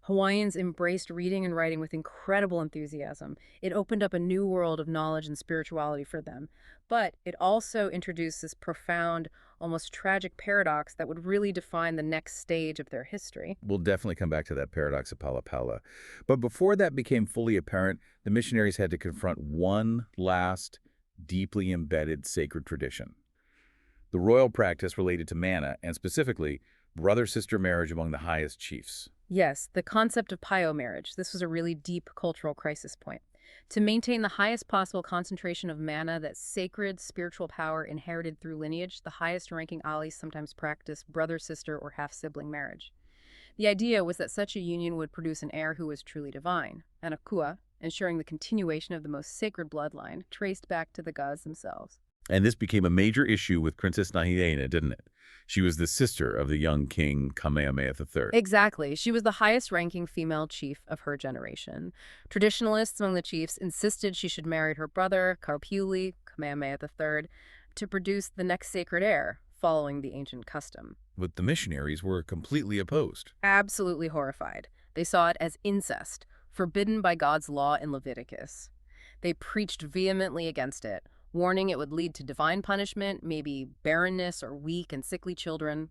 Speaker 2: Hawaiians embraced reading and writing with incredible enthusiasm. It opened up a new world of knowledge and spirituality for them. But it also introduced this profound, almost tragic paradox that would really define the next stage of their history.
Speaker 1: We'll definitely come back to that paradox of Palapala. But before that became fully apparent, the missionaries had to confront one last, deeply embedded sacred tradition. The royal practice related to mana, and specifically, brother-sister marriage among the highest chiefs.
Speaker 2: Yes, the concept of pio marriage. This was a really deep cultural crisis point. To maintain the highest possible concentration of mana, that sacred spiritual power inherited through lineage, the highest-ranking alis sometimes practiced brother-sister or half-sibling marriage. The idea was that such a union would produce an heir who was truly divine, an akua, ensuring the continuation of the most sacred bloodline, traced back to the gods themselves.
Speaker 1: And this became a major issue with Princess Nahiaina, didn't it? She was the sister of the young king Kamehameha III.
Speaker 2: Exactly. She was the highest-ranking female chief of her generation. Traditionalists among the chiefs insisted she should marry her brother, Kaupiuli, Kamehameha III, to produce the next sacred heir, following the ancient custom.
Speaker 1: But the missionaries were completely opposed.
Speaker 2: Absolutely horrified. They saw it as incest, forbidden by God's law in Leviticus. They preached vehemently against it, warning it would lead to divine punishment, maybe barrenness or weak and sickly children.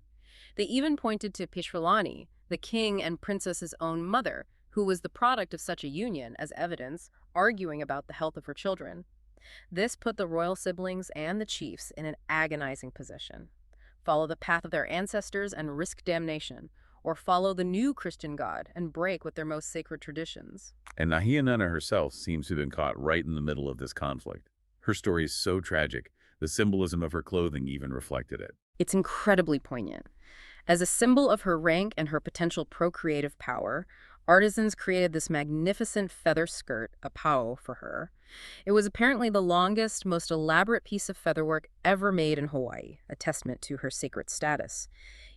Speaker 2: They even pointed to Pishrilani, the king and princess's own mother, who was the product of such a union, as evidence, arguing about the health of her children. This put the royal siblings and the chiefs in an agonizing position. Follow the path of their ancestors and risk damnation, or follow the new Christian God and break with their most sacred traditions.
Speaker 1: And Nahianana herself seems to have been caught right in the middle of this conflict. Her story is so tragic, the symbolism of her clothing even reflected it.
Speaker 2: It's incredibly poignant. As a symbol of her rank and her potential procreative power, artisans created this magnificent feather skirt, a pau, for her. It was apparently the longest, most elaborate piece of featherwork ever made in Hawaii, a testament to her sacred status.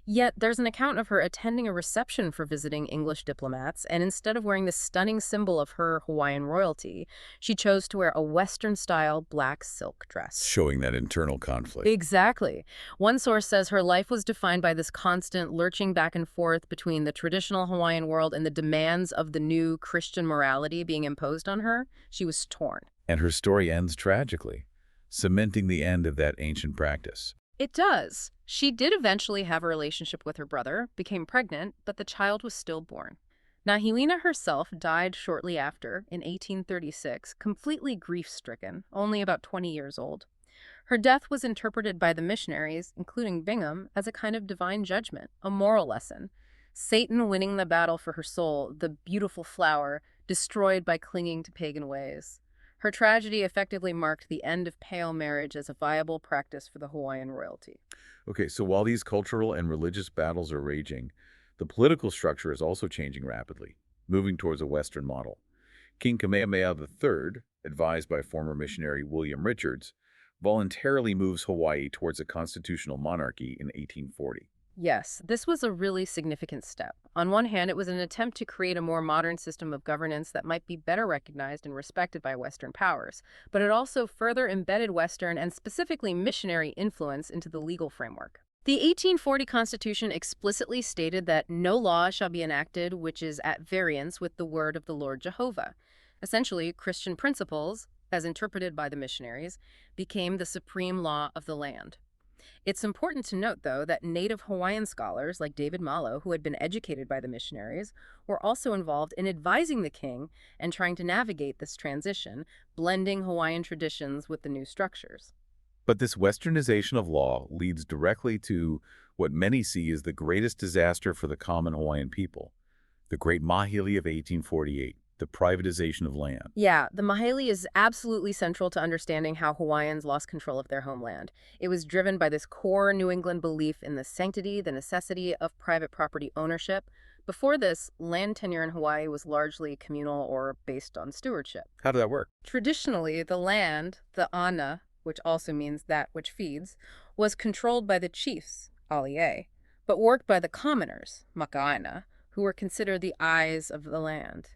Speaker 2: Yet there's an account of her attending a reception for visiting English diplomats, and instead of wearing this stunning symbol of her Hawaiian royalty, she chose to wear a Western-style black silk dress.
Speaker 1: Showing that internal conflict.
Speaker 2: Exactly. One source says her life was defined by this constant lurching back and forth between the traditional Hawaiian world and the demands of the new Christian morality being imposed on her. She was torn.
Speaker 1: And her story ends tragically, cementing the end of that ancient practice.
Speaker 2: It does. She did eventually have a relationship with her brother, became pregnant, but the child was stillborn. Nahilina herself died shortly after, in 1836, completely grief-stricken, only about 20 years old. Her death was interpreted by the missionaries, including Bingham, as a kind of divine judgment, a moral lesson. Satan winning the battle for her soul, the beautiful flower, destroyed by clinging to pagan ways. Her tragedy effectively marked the end of pale marriage as a viable practice for the Hawaiian royalty.
Speaker 1: Okay, so while these cultural and religious battles are raging, the political structure is also changing rapidly, moving towards a Western model. King Kamehameha III, advised by former missionary William Richards, voluntarily moves Hawaii towards a constitutional monarchy in 1840.
Speaker 2: Yes, this was a really significant step. On one hand, it was an attempt to create a more modern system of governance that might be better recognized and respected by Western powers, but it also further embedded Western and specifically missionary influence into the legal framework. The 1840 Constitution explicitly stated that no law shall be enacted which is at variance with the word of the Lord Jehovah. Essentially, Christian principles, as interpreted by the missionaries, became the supreme law of the land. It's important to note, though, that native Hawaiian scholars like David Malo, who had been educated by the missionaries, were also involved in advising the king and trying to navigate this transition, blending Hawaiian traditions with the new structures.
Speaker 1: But this westernization of law leads directly to what many see as the greatest disaster for the common Hawaiian people, the Great Mahili of 1848. The privatization of land.
Speaker 2: Yeah, the Mahili is absolutely central to understanding how Hawaiians lost control of their homeland. It was driven by this core New England belief in the sanctity, the necessity of private property ownership. Before this, land tenure in Hawaii was largely communal or based on stewardship.
Speaker 1: How did that work?
Speaker 2: Traditionally, the land, the ana, which also means that which feeds, was controlled by the chiefs, alie, but worked by the commoners, makaaina, who were considered the eyes of the land.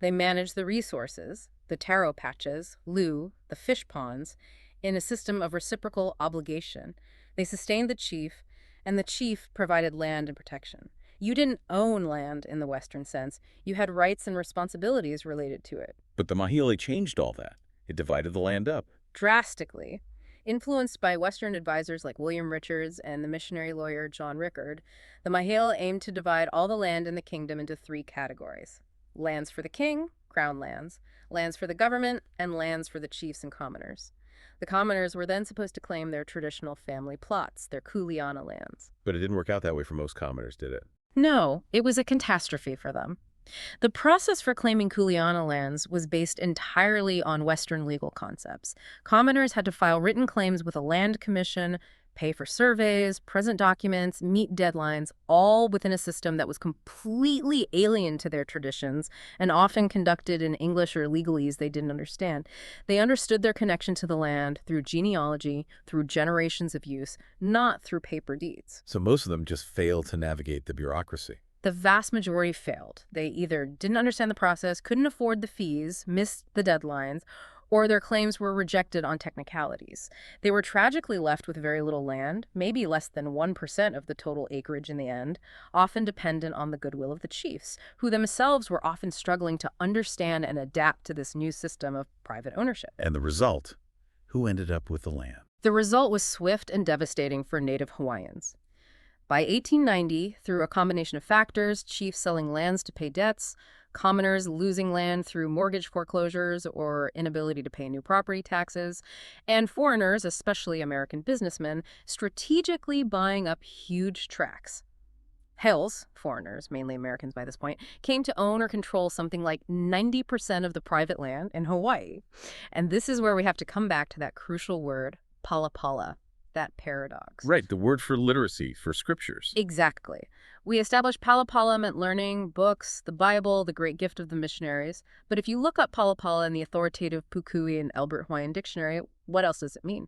Speaker 2: They managed the resources, the taro patches, lu, the fish ponds, in a system of reciprocal obligation. They sustained the chief, and the chief provided land and protection. You didn't own land in the Western sense. You had rights and responsibilities related to it.
Speaker 1: But the Mahili changed all that. It divided the land up.
Speaker 2: Drastically. Influenced by Western advisors like William Richards and the missionary lawyer John Rickard, the Mahili aimed to divide all the land in the kingdom into three categories. Lands for the king, crown lands, lands for the government, and lands for the chiefs and commoners. The commoners were then supposed to claim their traditional family plots, their kuleana lands.
Speaker 1: But it didn't work out that way for most commoners, did it?
Speaker 2: No, it was a catastrophe for them. The process for claiming kuleana lands was based entirely on Western legal concepts. Commoners had to file written claims with a land commission, pay for surveys, present documents, meet deadlines, all within a system that was completely alien to their traditions and often conducted in English or legalese they didn't understand. They understood their connection to the land through genealogy, through generations of use, not through paper deeds.
Speaker 1: So most of them just failed to navigate the bureaucracy.
Speaker 2: The vast majority failed. They either didn't understand the process, couldn't afford the fees, missed the deadlines, or their claims were rejected on technicalities. They were tragically left with very little land, maybe less than 1% of the total acreage in the end, often dependent on the goodwill of the chiefs, who themselves were often struggling to understand and adapt to this new system of private ownership.
Speaker 1: And the result? Who ended up with the land?
Speaker 2: The result was swift and devastating for native Hawaiians. By 1890, through a combination of factors, chiefs selling lands to pay debts, commoners losing land through mortgage foreclosures or inability to pay new property taxes, and foreigners, especially American businessmen, strategically buying up huge tracts. Hails, foreigners, mainly Americans by this point, came to own or control something like 90% of the private land in Hawaii. And this is where we have to come back to that crucial word, palapala, that paradox.
Speaker 1: Right, the word for literacy, for scriptures.
Speaker 2: Exactly. We established palapala meant learning, books, the Bible, the great gift of the missionaries. But if you look up palapala in the authoritative Pukui and Albert Hawaiian Dictionary, what else does it mean?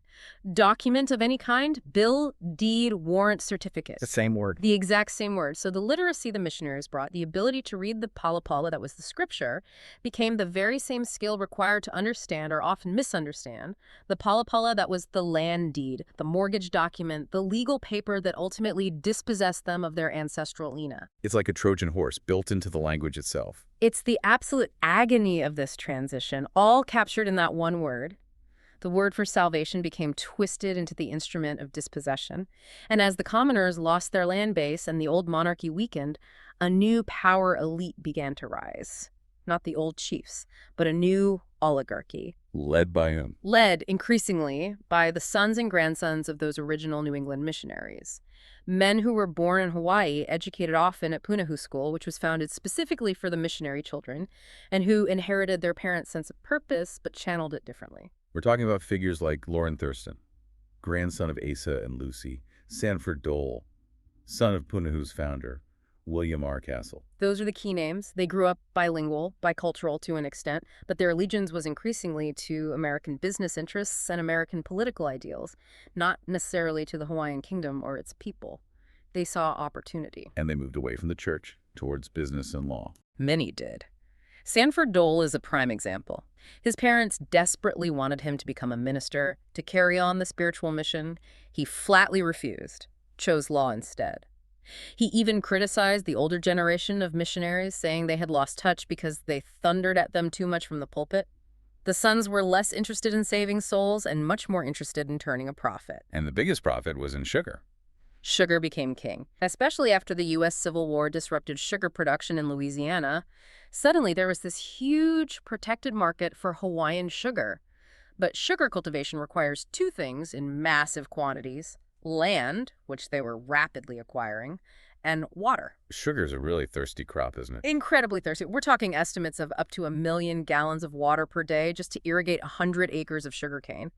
Speaker 2: Document of any kind? Bill, deed, warrant, certificate.
Speaker 3: The same word.
Speaker 2: The exact same word. So the literacy the missionaries brought, the ability to read the palapala that was the scripture, became the very same skill required to understand or often misunderstand the palapala that was the land deed, the mortgage document, the legal paper that ultimately dispossessed them of their ancestral ina.
Speaker 1: It's like a Trojan horse built into the language itself.
Speaker 2: It's the absolute agony of this transition, all captured in that one word. The word for salvation became twisted into the instrument of dispossession. And as the commoners lost their land base and the old monarchy weakened, a new power elite began to rise. Not the old chiefs, but a new oligarchy.
Speaker 1: Led by whom?
Speaker 2: Led, increasingly, by the sons and grandsons of those original New England missionaries. Men who were born in Hawaii, educated often at Punahou School, which was founded specifically for the missionary children, and who inherited their parents' sense of purpose but channeled it differently.
Speaker 1: We're talking about figures like Lorrin Thurston, grandson of Asa and Lucy, Sanford Dole, son of Punahou's founder, William R. Castle.
Speaker 2: Those are the key names. They grew up bilingual, bicultural to an extent, but their allegiance was increasingly to American business interests and American political ideals, not necessarily to the Hawaiian kingdom or its people. They saw opportunity.
Speaker 1: And they moved away from the church towards business and law.
Speaker 2: Many did. Sanford Dole is a prime example. His parents desperately wanted him to become a minister, to carry on the spiritual mission. He flatly refused, chose law instead. He even criticized the older generation of missionaries, saying they had lost touch because they thundered at them too much from the pulpit. The sons were less interested in saving souls and much more interested in turning a profit.
Speaker 1: And the biggest profit was in sugar.
Speaker 2: Sugar became king, especially after the U.S. Civil War disrupted sugar production in Louisiana. Suddenly, there was this huge protected market for Hawaiian sugar. But sugar cultivation requires two things in massive quantities: land, which they were rapidly acquiring, and water.
Speaker 1: Sugar's a really thirsty crop, isn't it?
Speaker 2: Incredibly thirsty. We're talking estimates of up to 1 million gallons of water per day just to irrigate 100 acres of sugarcane.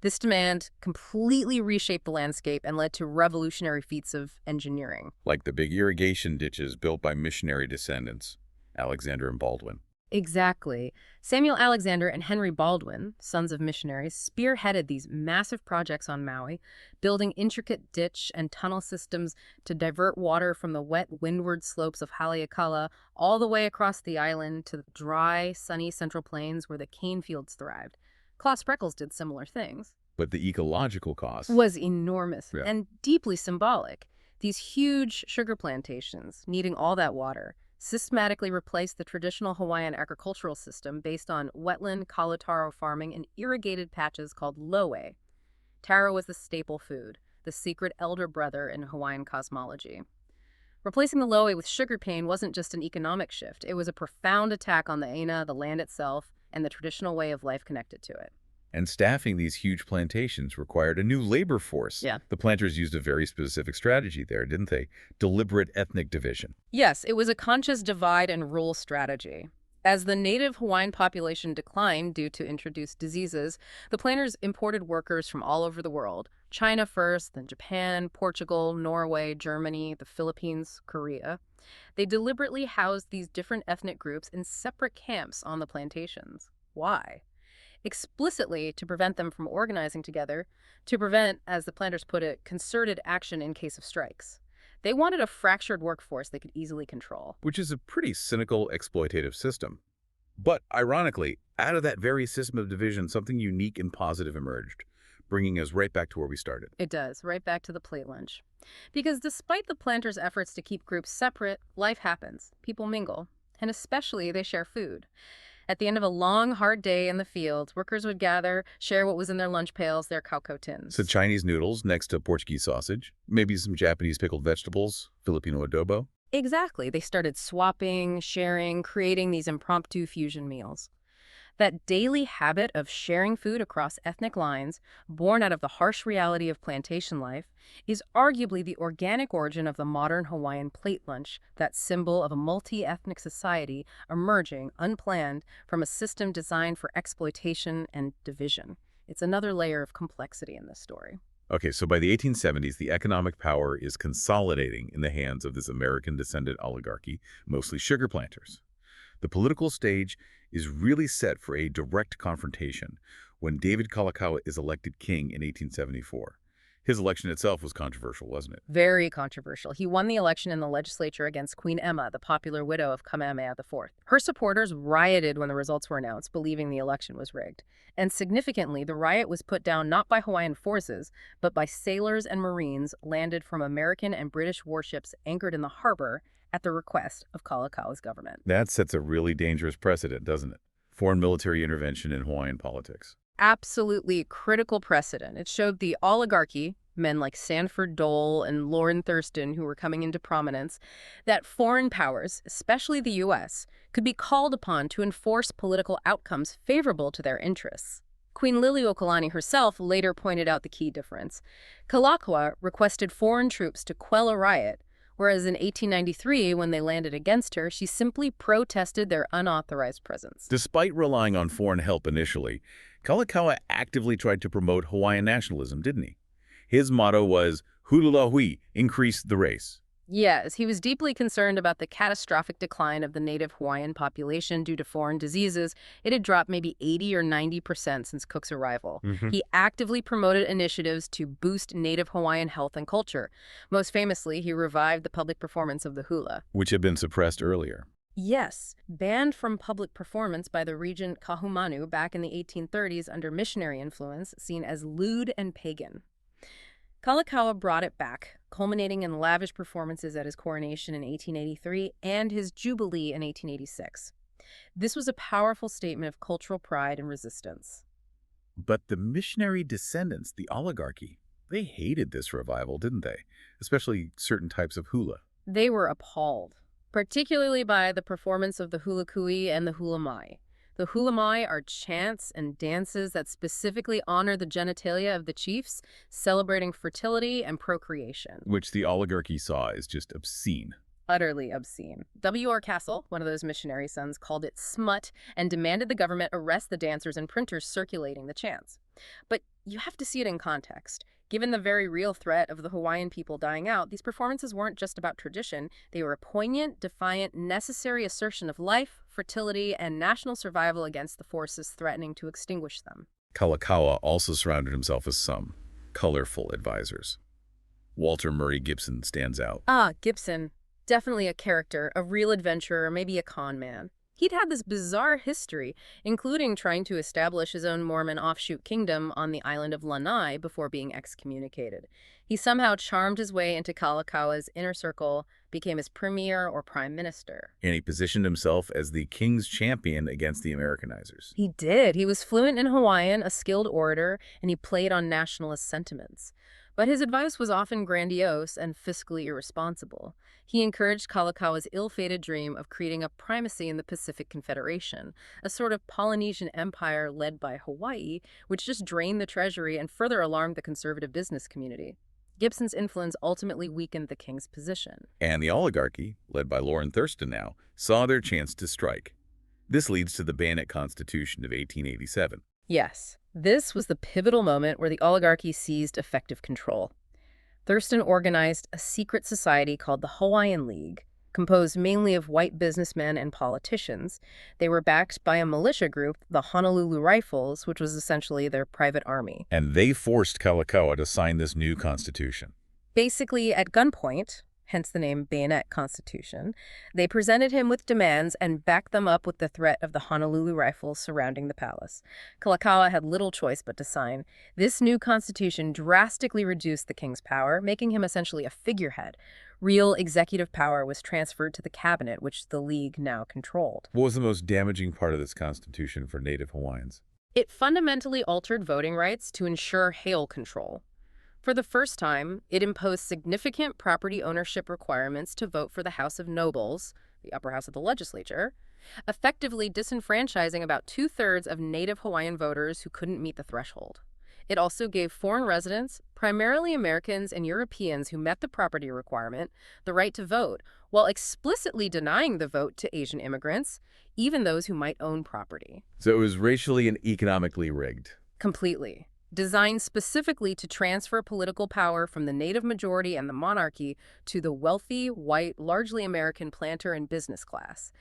Speaker 2: This demand completely reshaped the landscape and led to revolutionary feats of engineering.
Speaker 1: Like the big irrigation ditches built by missionary descendants, Alexander and Baldwin.
Speaker 2: Exactly. Samuel Alexander and Henry Baldwin, sons of missionaries, spearheaded these massive projects on Maui, building intricate ditch and tunnel systems to divert water from the wet windward slopes of Haleakala all the way across the island to the dry, sunny Central Plains where the cane fields thrived. Klaus Spreckels did similar things.
Speaker 1: But the ecological cost
Speaker 2: Was enormous
Speaker 1: Yeah.
Speaker 2: and deeply symbolic. These huge sugar plantations, needing all that water, systematically replaced the traditional Hawaiian agricultural system based on wetland kalo taro farming and irrigated patches called loe. Taro was the staple food, the secret elder brother in Hawaiian cosmology. Replacing the loe with sugarcane wasn't just an economic shift. It was a profound attack on the aina, the land itself, and the traditional way of life connected to it.
Speaker 1: and staffing these huge plantations required a new labor force.
Speaker 2: Yeah.
Speaker 1: The planters used a very specific strategy there, didn't they? Deliberate ethnic division.
Speaker 2: Yes, it was a conscious divide and rule strategy. As the native Hawaiian population declined due to introduced diseases, the planters imported workers from all over the world. China first, then Japan, Portugal, Norway, Germany, the Philippines, Korea. They deliberately housed these different ethnic groups in separate camps on the plantations. Why? Explicitly to prevent them from organizing together, to prevent, as the planters put it, concerted action in case of strikes. They wanted a fractured workforce they could easily control.
Speaker 1: Which is a pretty cynical, exploitative system. But ironically, out of that very system of division, something unique and positive emerged, bringing us right back to where we started.
Speaker 2: It does, right back to the plate lunch. Because despite the planters' efforts to keep groups separate, life happens. People mingle. And especially they share food. At the end of a long, hard day in the fields, workers would gather, share what was in their lunch pails, their cocoa
Speaker 1: So
Speaker 2: tins.
Speaker 1: Chinese noodles next to Portuguese sausage, maybe some Japanese pickled vegetables, Filipino adobo.
Speaker 2: Exactly. They started swapping, sharing, creating these impromptu fusion meals. That daily habit of sharing food across ethnic lines, born out of the harsh reality of plantation life, is arguably the organic origin of the modern Hawaiian plate lunch, that symbol of a multi-ethnic society emerging, unplanned, from a system designed for exploitation and division. It's another layer of complexity in this story.
Speaker 1: Okay, so by the 1870s, the economic power is consolidating in the hands of this American descendant oligarchy, mostly sugar planters. The political stage is really set for a direct confrontation when David Kalakaua is elected king in 1874. His election itself was controversial, wasn't it?
Speaker 2: Very controversial. He won the election in the legislature against Queen Emma, the popular widow of Kamehameha IV. Her supporters rioted when the results were announced, believing the election was rigged. And significantly, the riot was put down not by Hawaiian forces, but by sailors and Marines landed from American and British warships anchored in the harbor at the request of Kalakaua's government.
Speaker 1: That sets a really dangerous precedent, doesn't it? Foreign military intervention in Hawaiian politics.
Speaker 2: Absolutely critical precedent. It showed the oligarchy, men like Sanford, Dole, and Lorrin, Thurston, who were coming into prominence, that foreign powers, especially the U.S., could be called upon to enforce political outcomes favorable to their interests. Queen Liliuokalani herself later pointed out the key difference. Kalakaua requested foreign troops to quell a riot, whereas in 1893, when they landed against her, she simply protested their unauthorized presence.
Speaker 1: Despite relying on foreign help initially, Kalakaua actively tried to promote Hawaiian nationalism, didn't he? His motto was, "Hulula hui," increase the race.
Speaker 2: Yes, he was deeply concerned about the catastrophic decline of the native Hawaiian population due to foreign diseases. It had dropped maybe 80 or 90% since Cook's arrival. He actively promoted initiatives to boost native Hawaiian health and culture. Most famously, he revived the public performance of the hula.
Speaker 1: Which had been suppressed earlier.
Speaker 2: Yes, banned from public performance by the regent Kahumanu back in the 1830s under missionary influence, seen as lewd and pagan. Kalakaua brought it back, culminating in lavish performances at his coronation in 1883 and his jubilee in 1886. This was a powerful statement of cultural pride and resistance.
Speaker 1: But the missionary descendants, the oligarchy, they hated this revival, didn't they? Especially certain types of hula.
Speaker 2: They were appalled, particularly by the performance of the hula kui and the hula mai. The hula mai are chants and dances that specifically honor the genitalia of the chiefs, celebrating fertility and procreation.
Speaker 1: Which the oligarchy saw as just obscene.
Speaker 2: Utterly obscene. W.R. Castle, one of those missionary sons, called it smut and demanded the government arrest the dancers and printers circulating the chants. But you have to see it in context. Given the very real threat of the Hawaiian people dying out, these performances weren't just about tradition. They were a poignant, defiant, necessary assertion of life, fertility, and national survival against the forces threatening to extinguish them.
Speaker 1: Kalakaua also surrounded himself with some colorful advisors. Walter Murray Gibson stands out.
Speaker 2: Ah, Gibson. Definitely a character, a real adventurer, maybe a con man. He'd had this bizarre history, including trying to establish his own Mormon offshoot kingdom on the island of Lanai before being excommunicated. He somehow charmed his way into Kalakaua's inner circle, became his premier or prime minister.
Speaker 1: And he positioned himself as the king's champion against the Americanizers.
Speaker 2: He did. He was fluent in Hawaiian, a skilled orator, and he played on nationalist sentiments. But his advice was often grandiose and fiscally irresponsible. He encouraged Kalakaua's ill-fated dream of creating a primacy in the Pacific Confederation, a sort of Polynesian empire led by Hawaii, which just drained the treasury and further alarmed the conservative business community. Gibson's influence ultimately weakened the king's position.
Speaker 1: And the oligarchy, led by Lorrin Thurston now, saw their chance to strike. This leads to the Bannett Constitution of 1887.
Speaker 2: Yes, this was the pivotal moment where the oligarchy seized effective control. Thurston organized a secret society called the Hawaiian League, composed mainly of white businessmen and politicians. They were backed by a militia group, the Honolulu Rifles, which was essentially their private army.
Speaker 1: And they forced Kalakaua to sign this new constitution.
Speaker 2: Basically, at gunpoint, hence the name Bayonet Constitution. They presented him with demands and backed them up with the threat of the Honolulu rifles surrounding the palace. Kalakaua had little choice but to sign. This new constitution drastically reduced the king's power, making him essentially a figurehead. Real executive power was transferred to the cabinet, which the League now controlled.
Speaker 1: What was the most damaging part of this constitution for Native Hawaiians?
Speaker 2: It fundamentally altered voting rights to ensure Hail control. For the first time, it imposed significant property ownership requirements to vote for the House of Nobles, the upper house of the legislature, effectively disenfranchising about 2/3 of Native Hawaiian voters who couldn't meet the threshold. It also gave foreign residents, primarily Americans and Europeans who met the property requirement, the right to vote, while explicitly denying the vote to Asian immigrants, even those who might own property.
Speaker 1: So it was racially and economically rigged.
Speaker 2: Completely. Designed specifically to transfer political power from the Native majority and the monarchy to the wealthy, white, largely American planter and business class.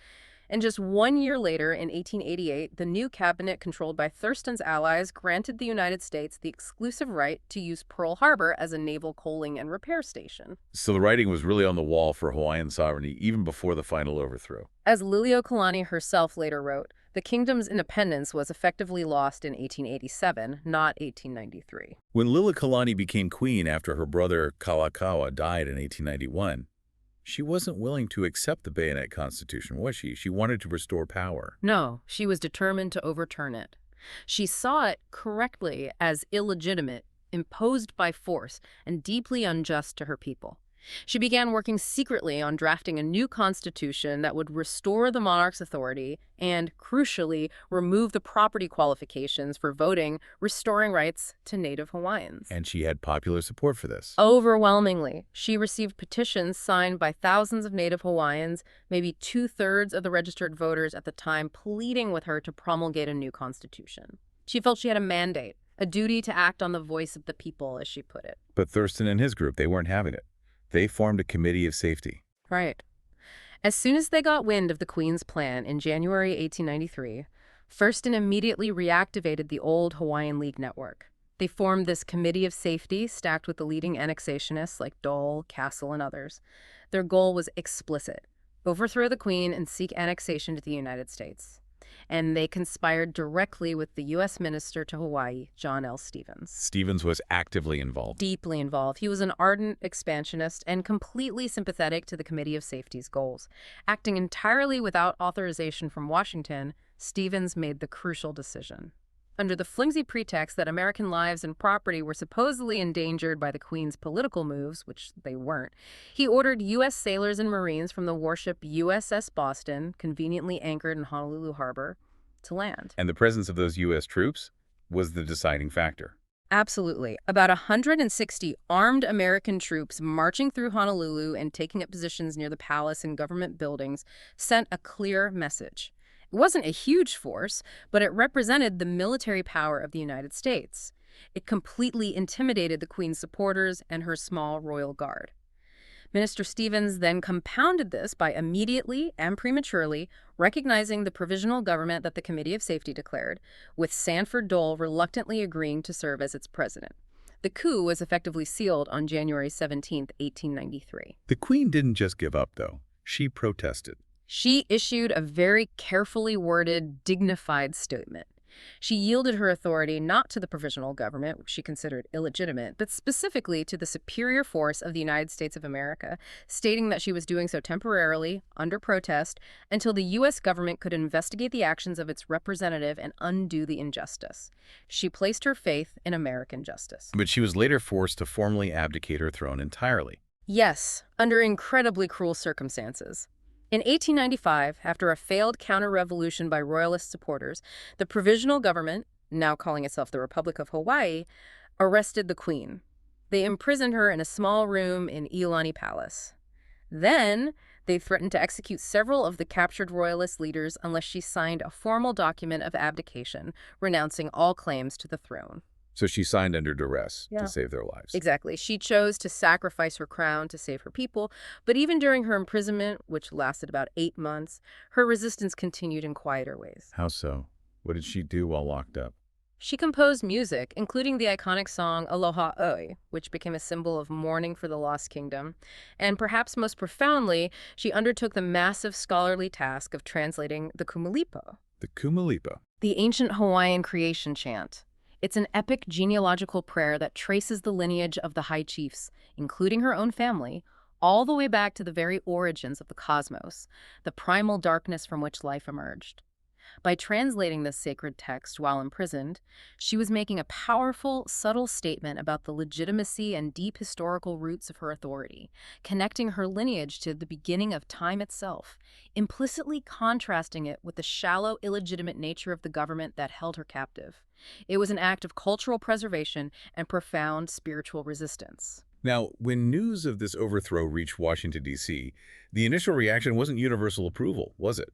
Speaker 2: And just 1 year later, in 1888, the new cabinet controlled by Thurston's allies granted the United States the exclusive right to use Pearl Harbor as a naval coaling and repair station.
Speaker 1: So the writing was really on the wall for Hawaiian sovereignty even before the final overthrow.
Speaker 2: As Liliuokalani herself later wrote, the kingdom's independence was effectively lost in 1887, not 1893.
Speaker 1: When Liliuokalani became queen after her brother Kalakaua died in 1891, she wasn't willing to accept the Bayonet Constitution, was she? She wanted to restore power.
Speaker 2: No, she was determined to overturn it. She saw it correctly as illegitimate, imposed by force, and deeply unjust to her people. She began working secretly on drafting a new constitution that would restore the monarch's authority and, crucially, remove the property qualifications for voting, restoring rights to Native Hawaiians.
Speaker 1: And she had popular support for this.
Speaker 2: Overwhelmingly, she received petitions signed by thousands of Native Hawaiians, maybe 2/3 of the registered voters at the time, pleading with her to promulgate a new constitution. She felt she had a mandate, a duty to act on the voice of the people, as she put it.
Speaker 1: But Thurston and his group, they weren't having it. They formed a committee of safety.
Speaker 2: Right. As soon as they got wind of the Queen's plan in January 1893, Thurston immediately reactivated the old Hawaiian League network. They formed this committee of safety stacked with the leading annexationists like Dole, Castle, and others. Their goal was explicit: overthrow the Queen and seek annexation to the United States. And they conspired directly with the U.S. Minister to Hawaii, John L. Stevens.
Speaker 1: Stevens was actively involved.
Speaker 2: Deeply involved. He was an ardent expansionist and completely sympathetic to the Committee of Safety's goals. Acting entirely without authorization from Washington, Stevens made the crucial decision. Under the flimsy pretext that American lives and property were supposedly endangered by the Queen's political moves, which they weren't, he ordered U.S. sailors and Marines from the warship USS Boston, conveniently anchored in Honolulu Harbor, to land.
Speaker 1: And the presence of those U.S. troops was the deciding factor.
Speaker 2: Absolutely. About 160 armed American troops marching through Honolulu and taking up positions near the palace and government buildings sent a clear message. It wasn't a huge force, but it represented the military power of the United States. It completely intimidated the Queen's supporters and her small royal guard. Minister Stevens then compounded this by immediately and prematurely recognizing the provisional government that the Committee of Safety declared, with Sanford Dole reluctantly agreeing to serve as its president. The coup was effectively sealed on January 17, 1893.
Speaker 1: The Queen didn't just give up, though. She protested.
Speaker 2: She issued a very carefully worded, dignified statement. She yielded her authority not to the provisional government, which she considered illegitimate, but specifically to the superior force of the United States of America, stating that she was doing so temporarily, under protest, until the U.S. government could investigate the actions of its representative and undo the injustice. She placed her faith in American justice.
Speaker 1: But she was later forced to formally abdicate her throne entirely.
Speaker 2: Yes, under incredibly cruel circumstances. In 1895, after a failed counter-revolution by Royalist supporters, the provisional government, now calling itself the Republic of Hawaii, arrested the Queen. They imprisoned her in a small room in Iolani Palace. Then, they threatened to execute several of the captured Royalist leaders unless she signed a formal document of abdication, renouncing all claims to the throne.
Speaker 1: So she signed under duress to save their lives.
Speaker 2: Exactly. She chose to sacrifice her crown to save her people, but even during her imprisonment, which lasted about 8 months, her resistance continued in quieter ways.
Speaker 1: How so? What did she do while locked up?
Speaker 2: She composed music, including the iconic song Aloha Oi, which became a symbol of mourning for the lost kingdom. And perhaps most profoundly, she undertook the massive scholarly task of translating the Kumulipo,
Speaker 1: The Kumulipo.
Speaker 2: the ancient Hawaiian creation chant. It's an epic genealogical prayer that traces the lineage of the high chiefs, including her own family, all the way back to the very origins of the cosmos, the primal darkness from which life emerged. By translating this sacred text while imprisoned, she was making a powerful, subtle statement about the legitimacy and deep historical roots of her authority, connecting her lineage to the beginning of time itself, implicitly contrasting it with the shallow, illegitimate nature of the government that held her captive. It was an act of cultural preservation and profound spiritual resistance.
Speaker 1: Now, when news of this overthrow reached Washington, D.C., the initial reaction wasn't universal approval, was it?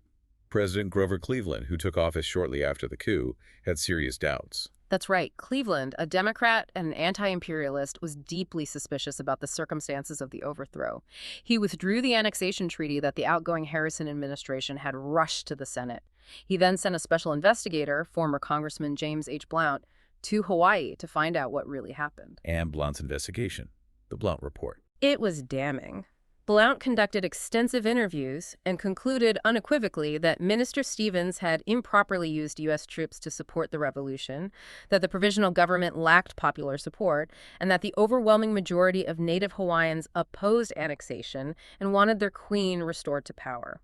Speaker 1: President Grover Cleveland, who took office shortly after the coup, had serious doubts.
Speaker 2: That's right. Cleveland, a Democrat and an anti-imperialist, was deeply suspicious about the circumstances of the overthrow. He withdrew the annexation treaty that the outgoing Harrison administration had rushed to the Senate. He then sent a special investigator, former Congressman James H. Blount, to Hawaii to find out what really happened.
Speaker 1: And Blount's investigation, the Blount Report.
Speaker 2: It was damning. Blount conducted extensive interviews and concluded unequivocally that Minister Stevens had improperly used U.S. troops to support the revolution, that the provisional government lacked popular support, and that the overwhelming majority of Native Hawaiians opposed annexation and wanted their queen restored to power.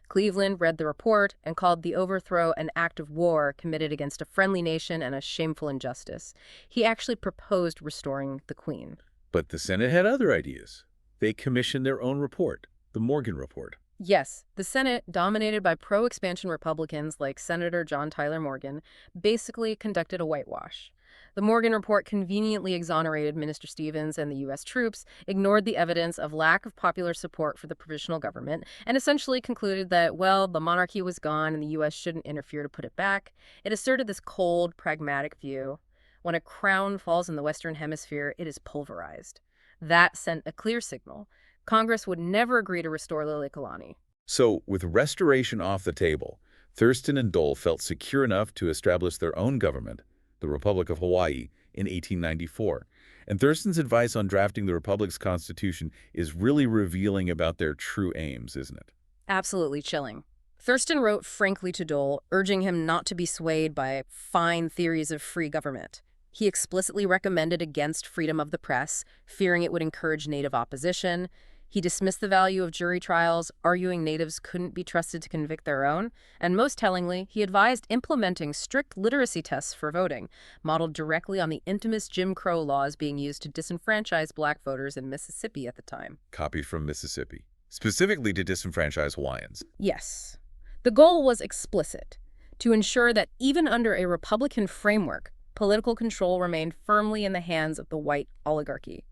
Speaker 2: Cleveland read the report and called the overthrow an act of war committed against a friendly nation and a shameful injustice. He actually proposed restoring the queen.
Speaker 1: But the Senate had other ideas. They commissioned their own report, the Morgan Report.
Speaker 2: Yes, the Senate, dominated by pro-expansion Republicans like Senator John Tyler Morgan, basically conducted a whitewash. The Morgan Report conveniently exonerated Minister Stevens and the U.S. troops, ignored the evidence of lack of popular support for the provisional government, and essentially concluded that, well, the monarchy was gone and the U.S. shouldn't interfere to put it back. It asserted this cold, pragmatic view. When a crown falls in the Western Hemisphere, it is pulverized. That sent a clear signal. Congress would never agree to restore Liliuokalani.
Speaker 1: So, with restoration off the table, Thurston and Dole felt secure enough to establish their own government, the Republic of Hawaii, in 1894. And Thurston's advice on drafting the Republic's constitution is really revealing about their true aims, isn't it?
Speaker 2: Absolutely chilling. Thurston wrote frankly to Dole, urging him not to be swayed by fine theories of free government. He explicitly recommended against freedom of the press, fearing it would encourage Native opposition. He dismissed the value of jury trials, arguing Natives couldn't be trusted to convict their own. And most tellingly, he advised implementing strict literacy tests for voting, modeled directly on the infamous Jim Crow laws being used to disenfranchise black voters in Mississippi at the time.
Speaker 1: Copied from Mississippi, specifically to disenfranchise Hawaiians.
Speaker 2: Yes. The goal was explicit, to ensure that even under a Republican framework, political control remained firmly in the hands of the white oligarchy.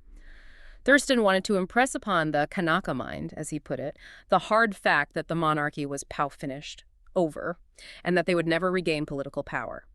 Speaker 2: Thurston wanted to impress upon the Kanaka mind, as he put it, the hard fact that the monarchy was finished, over, and that they would never regain political power.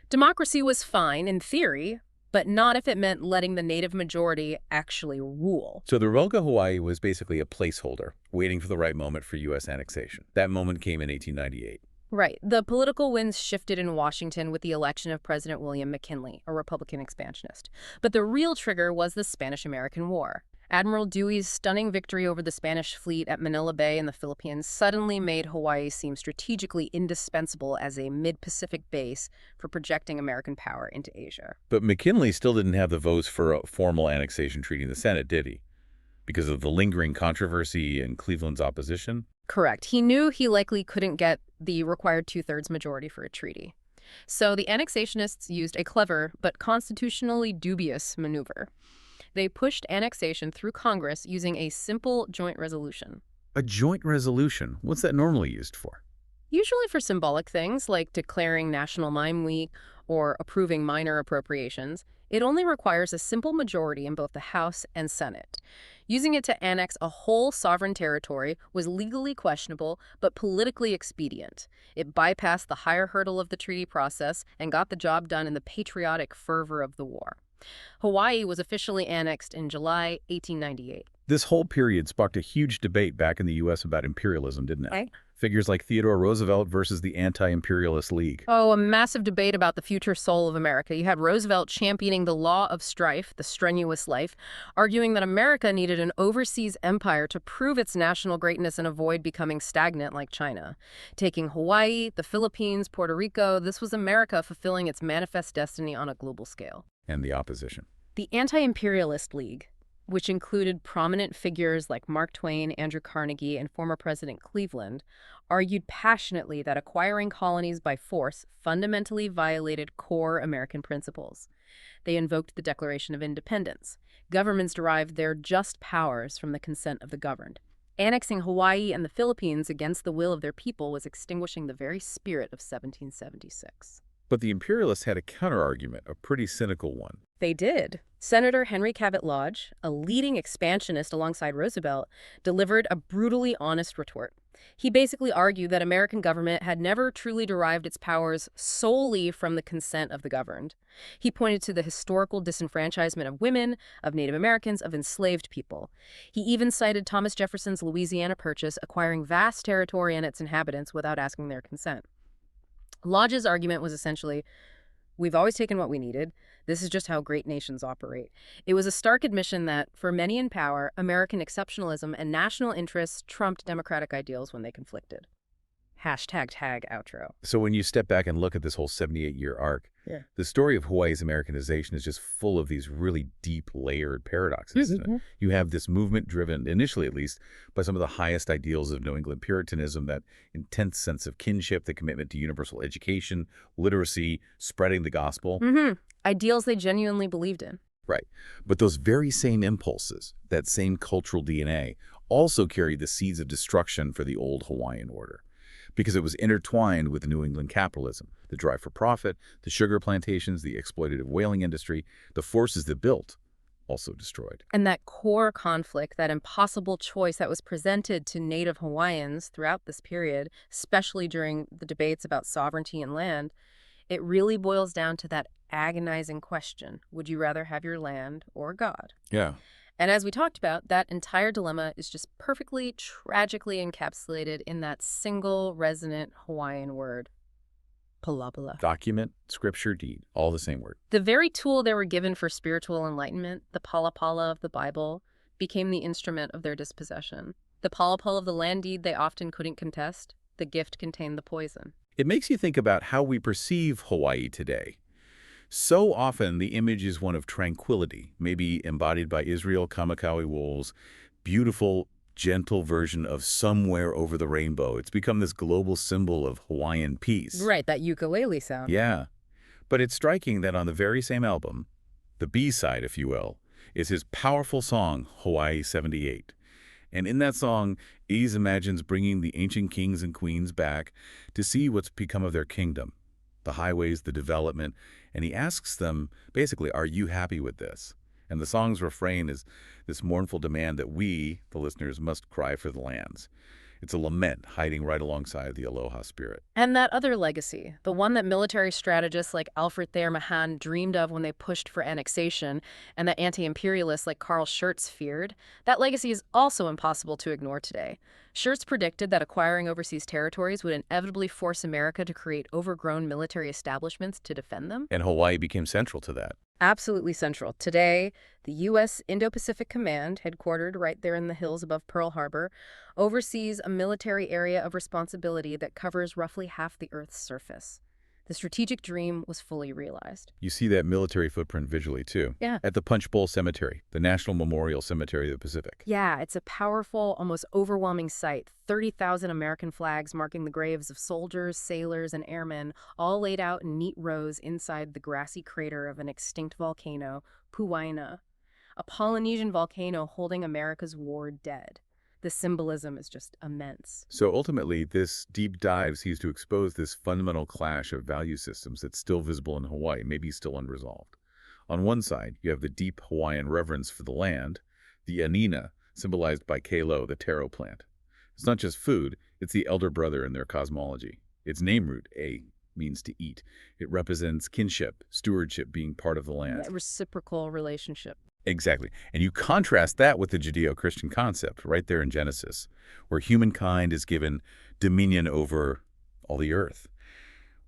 Speaker 2: Democracy was fine in theory, but not if it meant letting the Native majority actually rule.
Speaker 1: So the Republic of Hawaii was basically a placeholder, waiting for the right moment for U.S. annexation. That moment came in 1898.
Speaker 2: Right. The political winds shifted in Washington with the election of President William McKinley, a Republican expansionist. But the real trigger was the Spanish-American War. Admiral Dewey's stunning victory over the Spanish fleet at Manila Bay in the Philippines suddenly made Hawaii seem strategically indispensable as a mid-Pacific base for projecting American power into Asia.
Speaker 1: But McKinley still didn't have the votes for a formal annexation treaty in the Senate, did he? Because of the lingering controversy and Cleveland's opposition?
Speaker 2: Correct. He knew he likely couldn't get the required two-thirds majority for a treaty. So the annexationists used a clever but constitutionally dubious maneuver. They pushed annexation through Congress using a simple joint resolution.
Speaker 1: A joint resolution? What's that normally used for?
Speaker 2: Usually for symbolic things like declaring National Mime Week or approving minor appropriations. It only requires a simple majority in both the House and Senate. Using it to annex a whole sovereign territory was legally questionable, but politically expedient. It bypassed the higher hurdle of the treaty process and got the job done in the patriotic fervor of the war. Hawaii was officially annexed in July 1898.
Speaker 1: This whole period sparked a huge debate back in the U.S. about imperialism, didn't it?
Speaker 2: Okay.
Speaker 1: Figures like Theodore Roosevelt versus the Anti-Imperialist League.
Speaker 2: Oh, a massive debate about the future soul of America. You had Roosevelt championing the law of strife, the strenuous life, arguing that America needed an overseas empire to prove its national greatness and avoid becoming stagnant like China. Taking Hawaii, the Philippines, Puerto Rico, this was America fulfilling its manifest destiny on a global scale.
Speaker 1: And the opposition.
Speaker 2: The Anti-Imperialist League, which included prominent figures like Mark Twain, Andrew Carnegie, and former President Cleveland, argued passionately that acquiring colonies by force fundamentally violated core American principles. They invoked the Declaration of Independence. Governments derived their just powers from the consent of the governed. Annexing Hawaii and the Philippines against the will of their people was extinguishing the very spirit of 1776.
Speaker 1: But the imperialists had a counter-argument, a pretty cynical one.
Speaker 2: They did. Senator Henry Cabot Lodge, a leading expansionist alongside Roosevelt, delivered a brutally honest retort. He basically argued that American government had never truly derived its powers solely from the consent of the governed. He pointed to the historical disenfranchisement of women, of Native Americans, of enslaved people. He even cited Thomas Jefferson's Louisiana Purchase, acquiring vast territory and its inhabitants without asking their consent. Lodge's argument was essentially, we've always taken what we needed. This is just how great nations operate. It was a stark admission that, for many in power, American exceptionalism and national interests trumped democratic ideals when they conflicted. #tag outro.
Speaker 1: So when you step back and look at this whole 78-year arc, the story of Hawaii's Americanization is just full of these really deep, layered paradoxes. You have this movement driven, initially at least, by some of the highest ideals of New England Puritanism, that intense sense of kinship, the commitment to universal education, literacy, spreading the gospel.
Speaker 2: Ideals they genuinely believed in.
Speaker 1: Right. But those very same impulses, that same cultural DNA, also carried the seeds of destruction for the old Hawaiian order, because it was intertwined with New England capitalism, the drive for profit, the sugar plantations, the exploitative whaling industry, the forces that built, also destroyed.
Speaker 2: And that core conflict, that impossible choice that was presented to Native Hawaiians throughout this period, especially during the debates about sovereignty and land, it really boils down to that agonizing question: would you rather have your land or God?
Speaker 1: Yeah.
Speaker 2: And as we talked about, that entire dilemma is just perfectly, tragically encapsulated in that single resonant Hawaiian word, palapala.
Speaker 1: Document, scripture, deed, all the same word.
Speaker 2: The very tool they were given for spiritual enlightenment, the palapala of the Bible, became the instrument of their dispossession. The palapala of the land deed they often couldn't contest. The gift contained the poison.
Speaker 1: It makes you think about how we perceive Hawaii today. So often, the image is one of tranquility, maybe embodied by Israel Kamakawi Wool's beautiful, gentle version of somewhere over the rainbow. It's become this global symbol of Hawaiian peace.
Speaker 2: Right, that ukulele sound.
Speaker 1: Yeah. But it's striking that on the very same album, the B-side, if you will, is his powerful song, Hawaii 78. And in that song, Ease imagines bringing the ancient kings and queens back to see what's become of their kingdom, the highways, the development, and he asks them, basically, are you happy with this? And the song's refrain is this mournful demand that we, the listeners, must cry for the lands. It's a lament hiding right alongside the aloha spirit.
Speaker 2: And that other legacy, the one that military strategists like Alfred Thayer Mahan dreamed of when they pushed for annexation, and that anti-imperialists like Carl Schurz feared, that legacy is also impossible to ignore today. Schurz predicted that acquiring overseas territories would inevitably force America to create overgrown military establishments to defend them.
Speaker 1: And Hawaii became central to that.
Speaker 2: Absolutely central. Today, the U.S. Indo-Pacific Command, headquartered right there in the hills above Pearl Harbor, oversees a military area of responsibility that covers roughly half the Earth's surface. The strategic dream was fully realized.
Speaker 1: You see that military footprint visually, too.
Speaker 2: Yeah.
Speaker 1: At the Punch Bowl Cemetery, the National Memorial Cemetery of the Pacific.
Speaker 2: Yeah, it's a powerful, almost overwhelming sight. 30,000 American flags marking the graves of soldiers, sailors, and airmen, all laid out in neat rows inside the grassy crater of an extinct volcano, Puwaina, a Polynesian volcano holding America's war dead. The symbolism is just immense.
Speaker 1: So ultimately, this deep dive seeks to expose this fundamental clash of value systems that's still visible in Hawaii, maybe still unresolved. On one side, you have the deep Hawaiian reverence for the land, the anina, symbolized by kalo, the taro plant. It's not just food, it's the elder brother in their cosmology. Its name root, a, means to eat. It represents kinship, stewardship, being part of the land.
Speaker 2: That reciprocal relationship.
Speaker 1: Exactly. And you contrast that with the Judeo-Christian concept right there in Genesis, where humankind is given dominion over all the earth.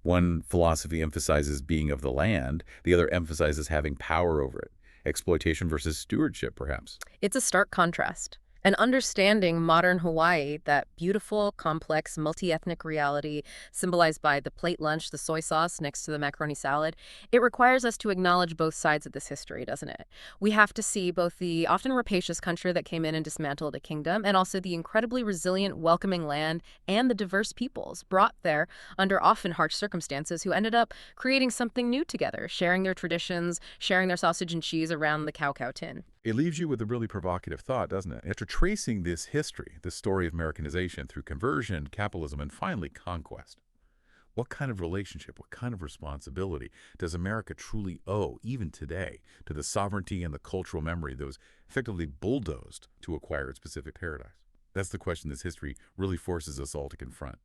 Speaker 1: One philosophy emphasizes being of the land, the other emphasizes having power over it. Exploitation versus stewardship, perhaps.
Speaker 2: It's a stark contrast. And understanding modern Hawaii, that beautiful, complex, multi-ethnic reality symbolized by the plate lunch, the soy sauce next to the macaroni salad, it requires us to acknowledge both sides of this history, doesn't it? We have to see both the often rapacious country that came in and dismantled a kingdom, and also the incredibly resilient, welcoming land and the diverse peoples brought there under often harsh circumstances who ended up creating something new together, sharing their traditions, sharing their sausage and cheese around the cow tin.
Speaker 3: It leaves you with a really provocative thought, doesn't it? After tracing this history, this story of Americanization through conversion, capitalism, and finally conquest, what kind of relationship, what kind of responsibility does America truly owe, even today, to the sovereignty and the cultural memory that was effectively bulldozed to acquire its Pacific paradise? That's the question this history really forces us all to confront.